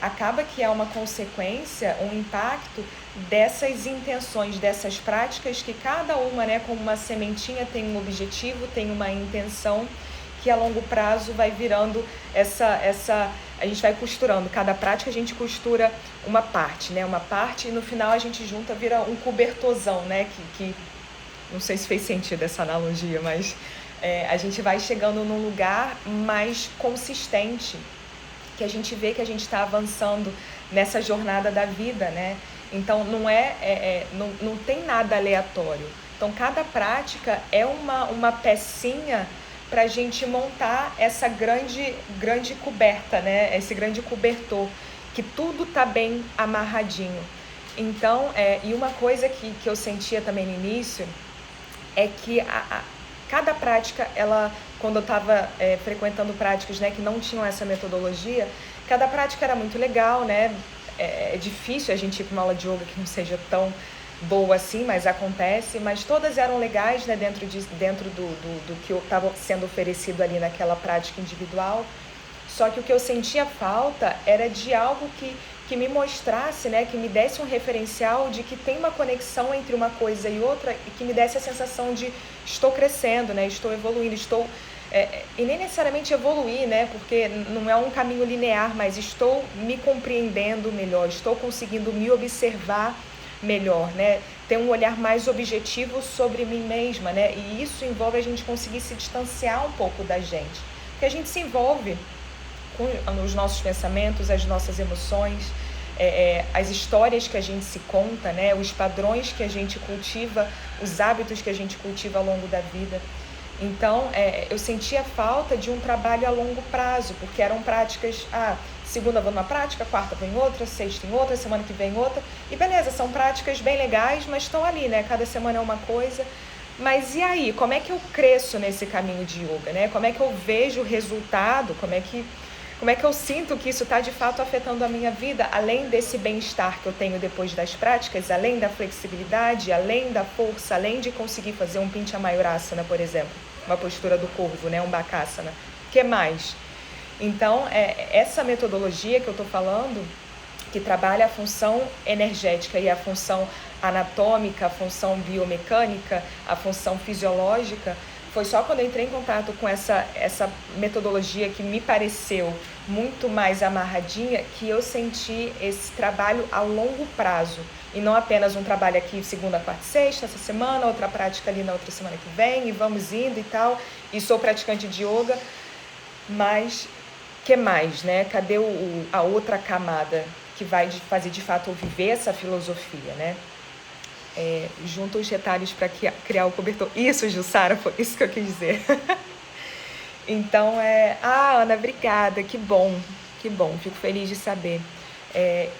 acaba que é uma consequência, um impacto dessas intenções, dessas práticas que cada uma, né, como uma sementinha, tem um objetivo, tem uma intenção, que a longo prazo vai virando a gente vai costurando, cada prática a gente costura uma parte, né, e no final a gente junta, vira um cobertorzão, né, que não sei se fez sentido essa analogia, mas a gente vai chegando num lugar mais consistente, que a gente vê que a gente está avançando nessa jornada da vida, né? Então não tem nada aleatório. Então cada prática é uma pecinha para a gente montar essa grande coberta, né? Esse grande cobertor, que tudo tá bem amarradinho. Então, e uma coisa que eu sentia também no início é que cada prática, quando eu estava frequentando práticas, né, que não tinham essa metodologia, cada prática era muito legal, né? É difícil a gente ir para uma aula de yoga que não seja tão boa assim, mas acontece, mas todas eram legais, né, dentro do que estava sendo oferecido ali naquela prática individual. Só que o que eu sentia falta era de algo que me mostrasse, né, que me desse um referencial de que tem uma conexão entre uma coisa e outra, e que me desse a sensação de estou crescendo, né, estou evoluindo, e nem necessariamente evoluir, né, porque não é um caminho linear, mas estou me compreendendo melhor, estou conseguindo me observar melhor, né, ter um olhar mais objetivo sobre mim mesma, né, e isso envolve a gente conseguir se distanciar um pouco da gente, porque a gente se envolve com os nossos pensamentos, as nossas emoções, as histórias que a gente se conta, né, os padrões que a gente cultiva, os hábitos que a gente cultiva ao longo da vida. Então, eu sentia falta de um trabalho a longo prazo, porque eram práticas, segunda vou numa prática, quarta vou em outra, sexta em outra, semana que vem outra, e beleza, são práticas bem legais, mas estão ali, né, cada semana é uma coisa. Mas e aí, como é que eu cresço nesse caminho de yoga, né? Como é que eu vejo o resultado, como é que eu sinto que isso está de fato afetando a minha vida, além desse bem-estar que eu tenho depois das práticas, além da flexibilidade, além da força, além de conseguir fazer um Pincha Mayurasana, por exemplo, uma postura do corvo, né, um Bakasana. O que mais? Então, essa metodologia que eu estou falando, que trabalha a função energética e a função anatômica, a função biomecânica, a função fisiológica, foi só quando eu entrei em contato com essa metodologia que me pareceu muito mais amarradinha que eu senti esse trabalho a longo prazo. E não apenas um trabalho aqui segunda, quarta e sexta, essa semana, outra prática ali na outra semana que vem, e vamos indo e tal. E sou praticante de yoga, mas que mais, né? Cadê a outra camada que vai fazer de fato eu viver essa filosofia, né? Junta os retalhos para criar o cobertor. Isso, Jussara, foi isso que eu quis dizer. Então, Ana, obrigada, que bom, fico feliz de saber.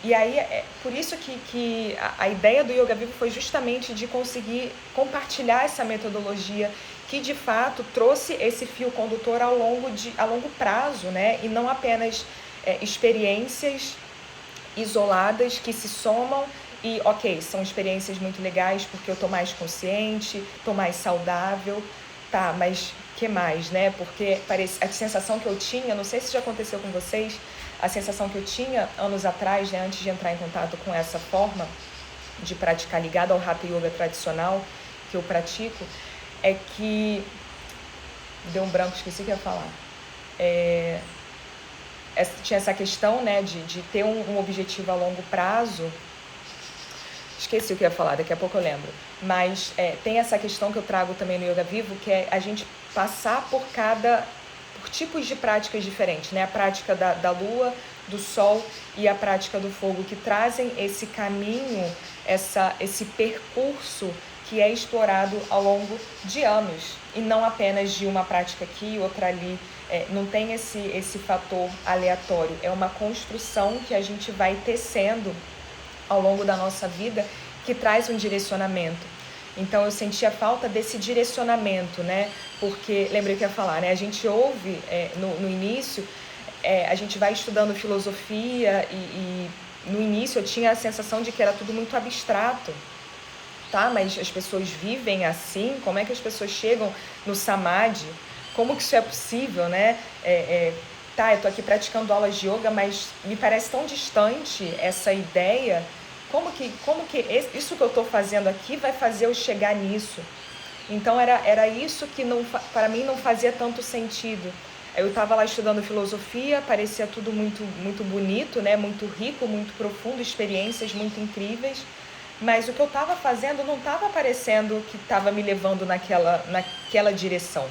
E aí, por isso que a ideia do Yoga Vivo foi justamente de conseguir compartilhar essa metodologia que, de fato, trouxe esse fio condutor a longo prazo, né? E não apenas experiências isoladas que se somam e, ok, são experiências muito legais porque eu estou mais consciente, estou mais saudável, tá, mas que mais, né? Porque a sensação que eu tinha, não sei se já aconteceu com vocês, a sensação que eu tinha anos atrás, né, antes de entrar em contato com essa forma de praticar ligada ao Hatha Yoga tradicional que eu pratico, é que... Deu um branco, esqueci o que eu ia falar. Tinha essa questão, né, de ter um objetivo a longo prazo. Esqueci o que eu ia falar, daqui a pouco eu lembro. Mas tem essa questão que eu trago também no Yoga Vivo, que é a gente passar por tipos de práticas diferentes, né? A prática da lua, do sol e a prática do fogo, que trazem esse caminho, esse percurso que é explorado ao longo de anos, e não apenas de uma prática aqui, outra ali. Não tem esse fator aleatório, é uma construção que a gente vai tecendo ao longo da nossa vida, que traz um direcionamento. Então eu senti a falta desse direcionamento, né? Porque, lembrei que eu ia falar, né? A gente ouve no início, a gente vai estudando filosofia e no início eu tinha a sensação de que era tudo muito abstrato. Tá, mas as pessoas vivem assim? Como é que as pessoas chegam no Samadhi? Como que isso é possível, né? Tá, eu tô aqui praticando aulas de yoga, mas me parece tão distante essa ideia. Como que isso que eu tô fazendo aqui vai fazer eu chegar nisso? Então era isso que para mim não fazia tanto sentido. Eu estava lá estudando filosofia, parecia tudo muito, muito bonito, né? Muito rico, muito profundo, experiências muito incríveis. Mas o que eu estava fazendo não estava parecendo que estava me levando naquela direção.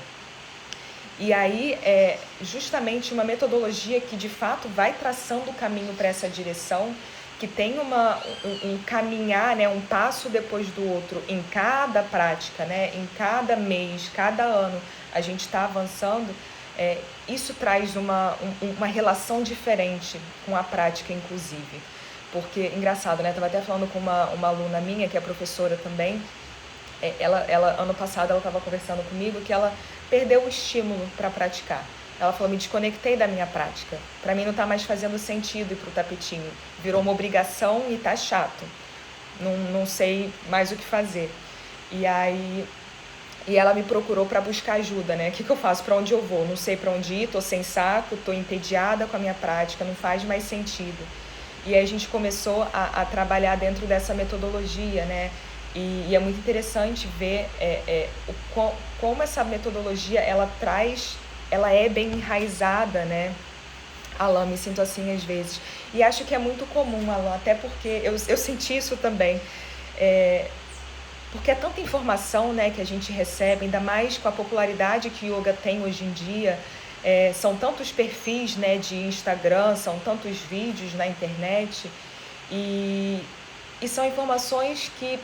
E aí é justamente uma metodologia que de fato vai traçando o caminho para essa direção, que tem um caminhar, né, um passo depois do outro em cada prática, né, em cada mês, cada ano a gente está avançando. Isso traz uma relação diferente com a prática, inclusive. Porque, engraçado, né? Estava até falando com uma aluna minha, que é professora também. Ela ano passado, ela estava conversando comigo que ela perdeu o estímulo para praticar. Ela falou, me desconectei da minha prática. Para mim não está mais fazendo sentido ir para o tapetinho. Virou uma obrigação e tá chato. Não sei mais o que fazer. E ela me procurou para buscar ajuda, né? O que eu faço? Para onde eu vou? Não sei para onde ir, tô sem saco, tô entediada com a minha prática, não faz mais sentido. E aí a gente começou a trabalhar dentro dessa metodologia, né? E é muito interessante ver como essa metodologia, ela é bem enraizada, né? Alan, me sinto assim às vezes. E acho que é muito comum, Alan, até porque eu senti isso também. Porque é tanta informação, né, que a gente recebe, ainda mais com a popularidade que o yoga tem hoje em dia. São tantos perfis, né, de Instagram, são tantos vídeos na internet, e são informações que,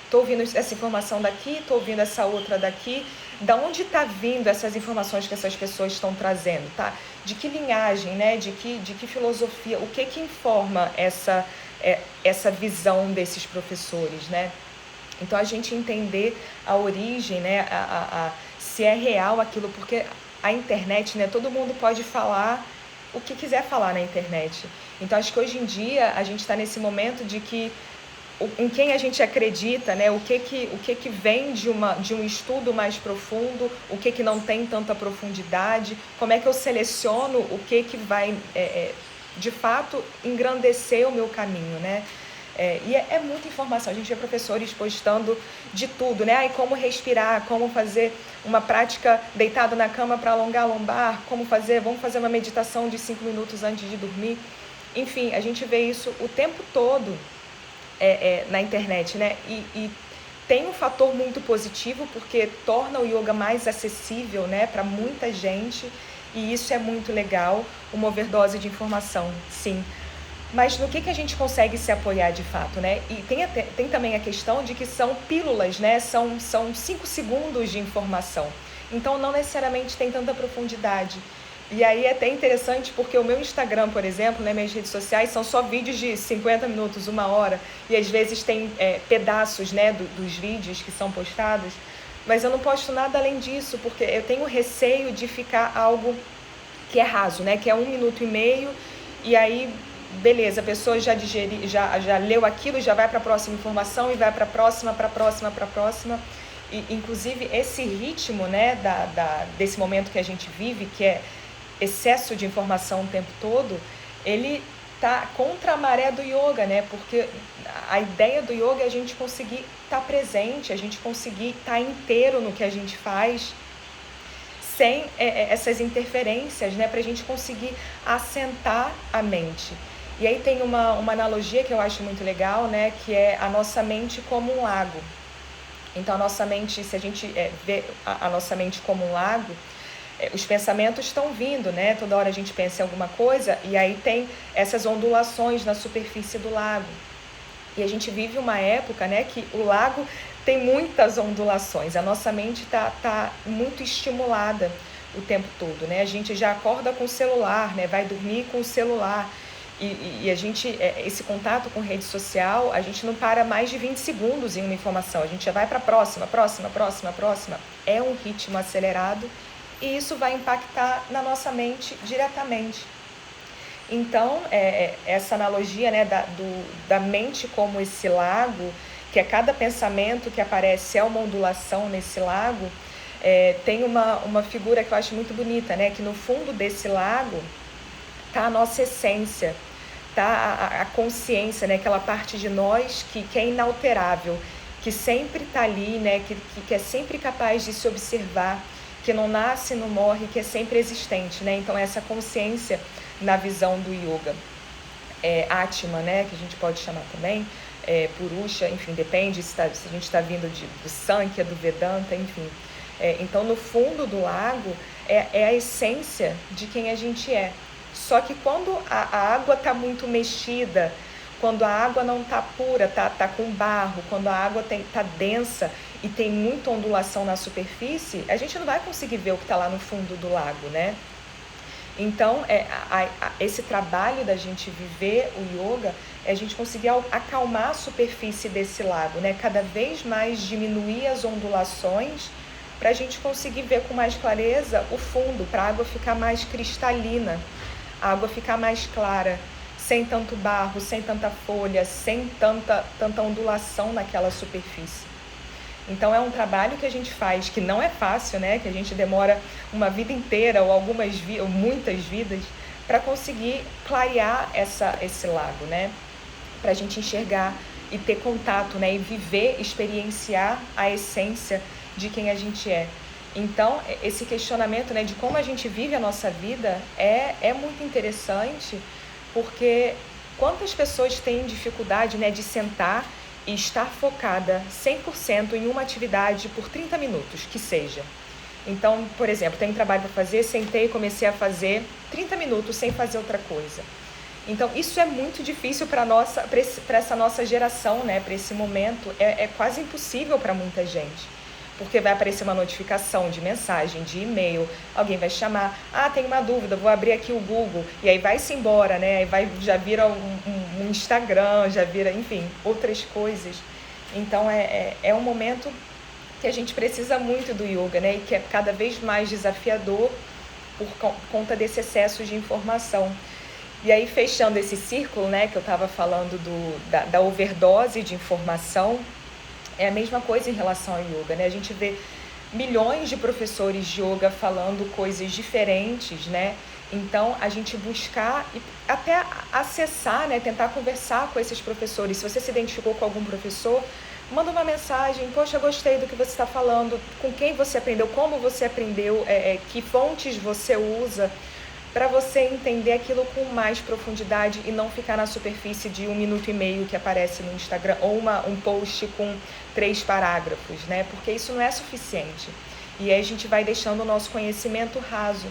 tô ouvindo essa informação daqui, tô ouvindo essa outra daqui. Da onde está vindo essas informações que essas pessoas estão trazendo, tá? De que linhagem, né? De que filosofia, o que informa essa visão desses professores, né? Então a gente entender a origem, né? Se é real aquilo, porque a internet, né? Todo mundo pode falar o que quiser falar na internet. Então acho que hoje em dia a gente está nesse momento de que em quem a gente acredita, né? O que vem de um estudo mais profundo, o que não tem tanta profundidade, como é que eu seleciono o que vai de fato engrandecer o meu caminho, né? E é muita informação. A gente vê professores postando de tudo, né? E como respirar, como fazer uma prática deitado na cama para alongar a lombar, vamos fazer uma meditação de 5 minutos antes de dormir. Enfim, a gente vê isso o tempo todo na internet, né? E tem um fator muito positivo, porque torna o yoga mais acessível, né, para muita gente, e isso é muito legal, uma overdose de informação, sim. Mas no que a gente consegue se apoiar de fato, né? E tem também a questão de que são pílulas, né? São 5 segundos de informação. Então, não necessariamente tem tanta profundidade. E aí é até interessante porque o meu Instagram, por exemplo, né, minhas redes sociais, são só vídeos de 50 minutos, 1 hora. E às vezes tem pedaços, né, dos vídeos que são postados. Mas eu não posto nada além disso, porque eu tenho receio de ficar algo que é raso, né? Que é 1 minuto e meio, e aí... beleza, a pessoa já leu aquilo, já vai para a próxima informação e vai para a próxima. E, inclusive, esse ritmo, né, desse momento que a gente vive, que é excesso de informação o tempo todo, ele tá contra a maré do yoga, né? Porque a ideia do yoga é a gente conseguir estar presente, a gente conseguir estar inteiro no que a gente faz, sem essas interferências, né? Para a gente conseguir assentar a mente. E aí tem uma analogia que eu acho muito legal, né? Que é a nossa mente como um lago. Então, a nossa mente, se a gente vê a nossa mente como um lago, os pensamentos estão vindo, né? Toda hora a gente pensa em alguma coisa e aí tem essas ondulações na superfície do lago. E a gente vive uma época, né, que o lago tem muitas ondulações. A nossa mente tá muito estimulada o tempo todo, né? A gente já acorda com o celular, né? Vai dormir com o celular. E a gente, esse contato com rede social, a gente não para mais de 20 segundos em uma informação. A gente já vai para a próxima. É um ritmo acelerado e isso vai impactar na nossa mente diretamente. Então, essa analogia, né, da mente como esse lago, que é cada pensamento que aparece é uma ondulação nesse lago, tem uma figura que eu acho muito bonita, né, que no fundo desse lago está a nossa essência, tá a consciência, né, aquela parte de nós que é inalterável, que sempre está ali, né, que é sempre capaz de se observar, que não nasce, não morre, que é sempre existente, né? Então essa consciência na visão do yoga, Atma, né, que a gente pode chamar também, Purusha, enfim, depende se a gente está vindo do Sankhya, do Vedanta, enfim. Então no fundo do lago é a essência de quem a gente é. Só que quando a água está muito mexida, quando a água não está pura, tá com barro, quando a água está densa e tem muita ondulação na superfície, a gente não vai conseguir ver o que está lá no fundo do lago, né? Então, esse trabalho da gente viver o yoga é a gente conseguir acalmar a superfície desse lago, né? Cada vez mais diminuir as ondulações para a gente conseguir ver com mais clareza o fundo, para a água ficar mais cristalina, a água ficar mais clara, sem tanto barro, sem tanta folha, sem tanta ondulação naquela superfície. Então é um trabalho que a gente faz, que não é fácil, né? Que a gente demora uma vida inteira ou ou muitas vidas para conseguir clarear esse lago, né? Para a gente enxergar e ter contato, né? E viver, experienciar a essência de quem a gente é. Então, esse questionamento, né, de como a gente vive a nossa vida é muito interessante, porque quantas pessoas têm dificuldade, né, de sentar e estar focada 100% em uma atividade por 30 minutos, que seja. Então, por exemplo, tenho trabalho para fazer, sentei e comecei a fazer 30 minutos sem fazer outra coisa. Então, isso é muito difícil para essa nossa geração, né, para esse momento, é quase impossível para muita gente. Porque vai aparecer uma notificação de mensagem, de e-mail, alguém vai chamar, tem uma dúvida, vou abrir aqui o Google, e aí vai-se embora, né? Aí já vira um Instagram, já vira, enfim, outras coisas. Então é um momento que a gente precisa muito do yoga, né? E que é cada vez mais desafiador por conta desse excesso de informação. E aí, fechando esse círculo, né, que eu estava falando da overdose de informação, é a mesma coisa em relação ao yoga, né? A gente vê milhões de professores de yoga falando coisas diferentes, né? Então, a gente buscar e até acessar, né? Tentar conversar com esses professores. Se você se identificou com algum professor, manda uma mensagem. Poxa, gostei do que você está falando. Com quem você aprendeu? Como você aprendeu? Que fontes você usa? Para você entender aquilo com mais profundidade e não ficar na superfície de 1 minuto e meio que aparece no Instagram ou um post com 3 parágrafos, né? Porque isso não é suficiente. E aí a gente vai deixando o nosso conhecimento raso.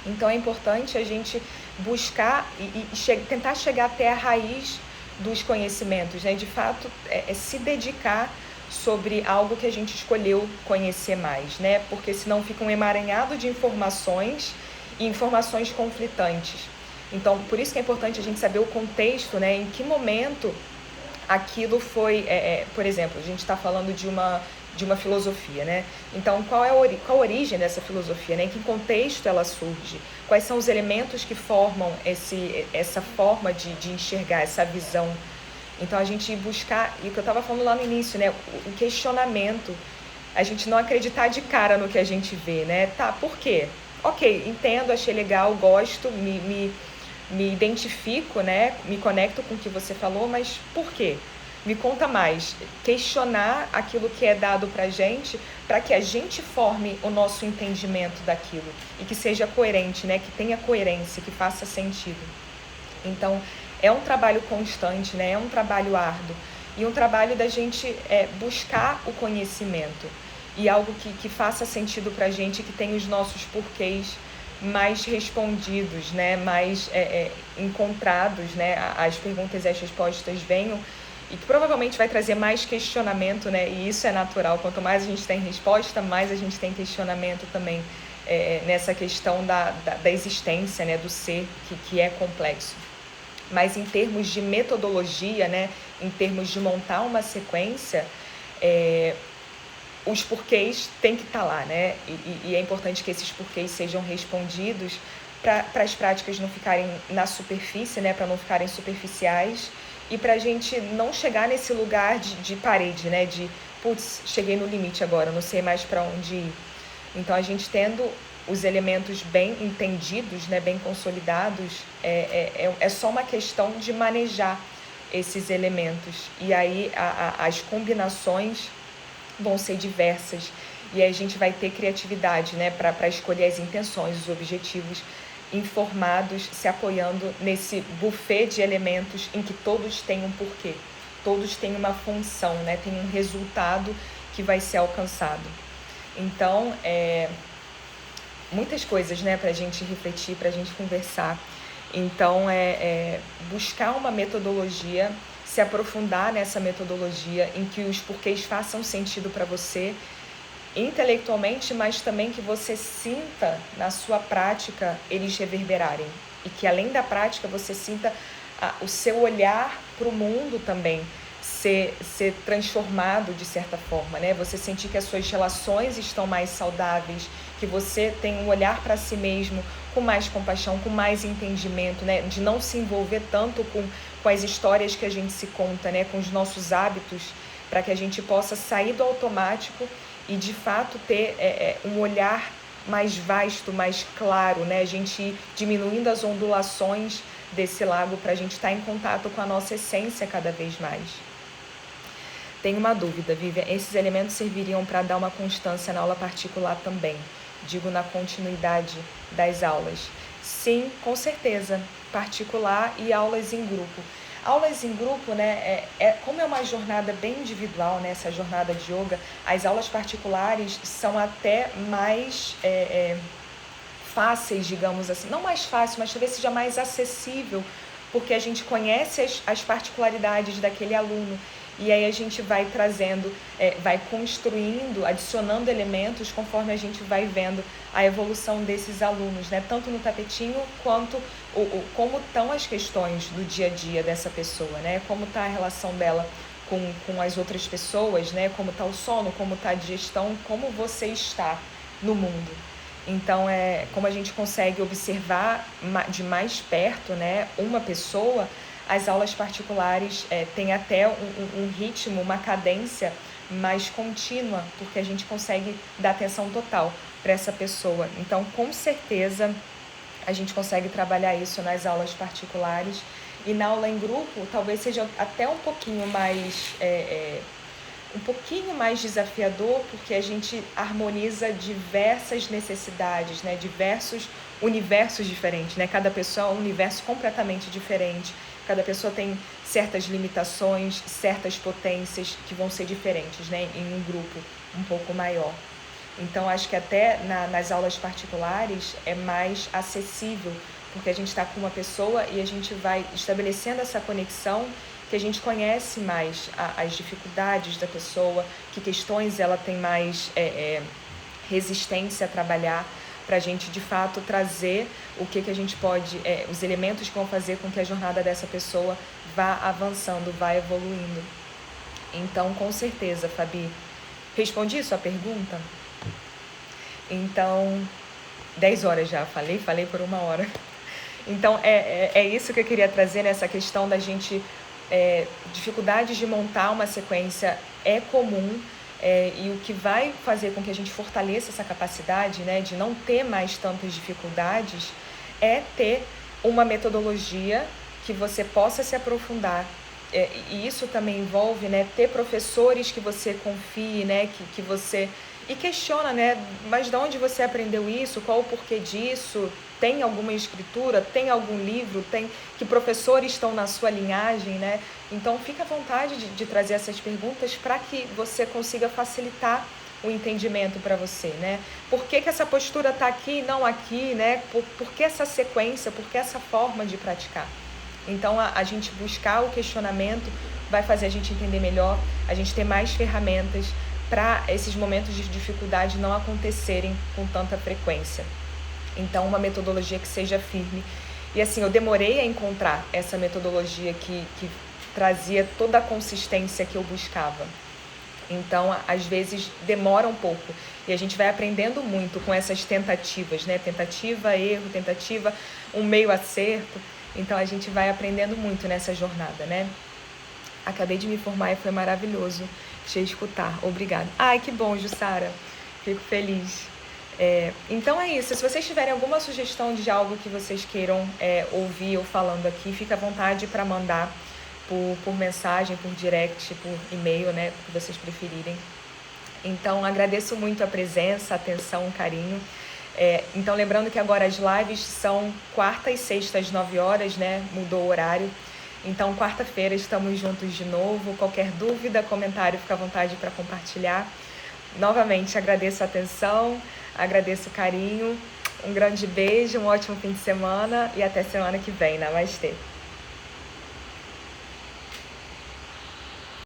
Então é importante a gente buscar e tentar chegar até a raiz dos conhecimentos, né? De fato, se dedicar sobre algo que a gente escolheu conhecer mais, né? Porque senão fica um emaranhado de informações e informações conflitantes. Então, por isso que é importante a gente saber o contexto, né? Em que momento aquilo foi, por exemplo, a gente está falando de uma filosofia, né? Então, qual a origem dessa filosofia, né? Em que contexto ela surge? Quais são os elementos que formam essa forma de enxergar, essa visão? Então, a gente buscar, e o que eu estava falando lá no início, né? O questionamento a gente não acreditar de cara no que a gente vê, né? Tá, por quê? Ok, entendo, achei legal, gosto, me identifico, né? Me conecto com o que você falou, mas por quê? Me conta mais. Questionar aquilo que é dado pra gente, para que a gente forme o nosso entendimento daquilo e que seja coerente, né? Que tenha coerência, que faça sentido. Então, é um trabalho constante, né? É um trabalho árduo e um trabalho da gente buscar o conhecimento e algo que faça sentido pra gente, que tenha os nossos porquês mais respondidos, né? Mais encontrados, né? As perguntas e as respostas venham e que provavelmente vai trazer mais questionamento, né? E isso é natural. Quanto mais a gente tem resposta, mais a gente tem questionamento também nessa questão da existência, né? Do ser, que é complexo. Mas em termos de metodologia, né? Em termos de montar uma sequência, os porquês têm que estar lá, né? E é importante que esses porquês sejam respondidos para as práticas não ficarem na superfície, né? Para não ficarem superficiais e para a gente não chegar nesse lugar de parede, né? De, putz, cheguei no limite agora, não sei mais para onde ir. Então, a gente tendo os elementos bem entendidos, né? Bem consolidados, é só uma questão de manejar esses elementos. E aí, as combinações vão ser diversas e aí a gente vai ter criatividade, né, para escolher as intenções, os objetivos informados, se apoiando nesse buffet de elementos em que todos têm um porquê, todos têm uma função, né, tem um resultado que vai ser alcançado. Então, muitas coisas, né, para a gente refletir, para a gente conversar. Então, buscar uma metodologia, se aprofundar nessa metodologia em que os porquês façam sentido para você intelectualmente, mas também que você sinta na sua prática eles reverberarem. E que além da prática você sinta o seu olhar para o mundo também ser transformado de certa forma, né? Você sentir que as suas relações estão mais saudáveis, que você tem um olhar para si mesmo com mais compaixão, com mais entendimento, né? De não se envolver tanto com as histórias que a gente se conta, né? Com os nossos hábitos, para que a gente possa sair do automático e de fato ter um olhar mais vasto, mais claro, né? A gente ir diminuindo as ondulações desse lago para a gente estar em contato com a nossa essência cada vez mais. Tenho uma dúvida, Vivian, esses elementos serviriam para dar uma constância na aula particular também? Digo, na continuidade das aulas. Sim, com certeza, particular e aulas em grupo. Aulas em grupo, né, como é uma jornada bem individual, né, essa jornada de yoga, as aulas particulares são até mais fáceis, digamos assim. Não mais fácil, mas talvez seja mais acessível, porque a gente conhece as particularidades daquele aluno. E aí a gente vai trazendo, vai construindo, adicionando elementos conforme a gente vai vendo a evolução desses alunos, né? Tanto no tapetinho quanto como estão as questões do dia a dia dessa pessoa, né? Como está a relação dela com as outras pessoas, né? Como está o sono, como está a digestão, como você está no mundo. Então, como a gente consegue observar de mais perto, né, uma pessoa, as aulas particulares têm até um ritmo, uma cadência mais contínua, porque a gente consegue dar atenção total para essa pessoa. Então, com certeza, a gente consegue trabalhar isso nas aulas particulares. E na aula em grupo, talvez seja até um pouquinho mais desafiador, porque a gente harmoniza diversas necessidades, né? Diversos universos diferentes, né? Cada pessoa é um universo completamente diferente. Cada pessoa tem certas limitações, certas potências que vão ser diferentes, né? Em um grupo um pouco maior. Então, acho que até nas aulas particulares é mais acessível, porque a gente está com uma pessoa e a gente vai estabelecendo essa conexão, que a gente conhece mais as dificuldades da pessoa, que questões ela tem mais resistência a trabalhar, para a gente, de fato, trazer o que a gente pode, os elementos que vão fazer com que a jornada dessa pessoa vá avançando, vá evoluindo. Então, com certeza, Fabi, respondi sua pergunta? Então, 10 horas já, falei por 1 hora. Então, é isso que eu queria trazer nessa questão da gente, dificuldades de montar uma sequência é comum, e o que vai fazer com que a gente fortaleça essa capacidade, né, de não ter mais tantas dificuldades é ter uma metodologia que você possa se aprofundar. E isso também envolve, né, ter professores que você confie, né, que você... E questiona, né, mas de onde você aprendeu isso? Qual o porquê disso? Tem alguma escritura? Tem algum livro? Que professores estão na sua linhagem, né? Então, fica à vontade de trazer essas perguntas para que você consiga facilitar o entendimento para você, né? Por que essa postura está aqui e não aqui, né? Por que essa sequência? Por que essa forma de praticar? Então, a gente buscar o questionamento vai fazer a gente entender melhor, a gente ter mais ferramentas para esses momentos de dificuldade não acontecerem com tanta frequência. Então, uma metodologia que seja firme. E assim, eu demorei a encontrar essa metodologia que trazia toda a consistência que eu buscava. Então, às vezes, demora um pouco. E a gente vai aprendendo muito com essas tentativas, né? Tentativa, erro, tentativa, um meio acerto. Então, a gente vai aprendendo muito nessa jornada, né? Acabei de me formar e foi maravilhoso te escutar. Obrigada. Ai, que bom, Jussara. Fico feliz. Então é isso. Se vocês tiverem alguma sugestão de algo que vocês queiram ouvir eu falando aqui, fica à vontade para mandar por mensagem, por direct, por e-mail, né? O que vocês preferirem. Então, agradeço muito a presença, a atenção, o carinho. Então, lembrando que agora as lives são quarta e sexta às 9 horas, né? Mudou o horário. Então, quarta-feira estamos juntos de novo. Qualquer dúvida, comentário, fica à vontade para compartilhar. Novamente, agradeço a atenção, agradeço o carinho. Um grande beijo, um ótimo fim de semana e até semana que vem. Namastê!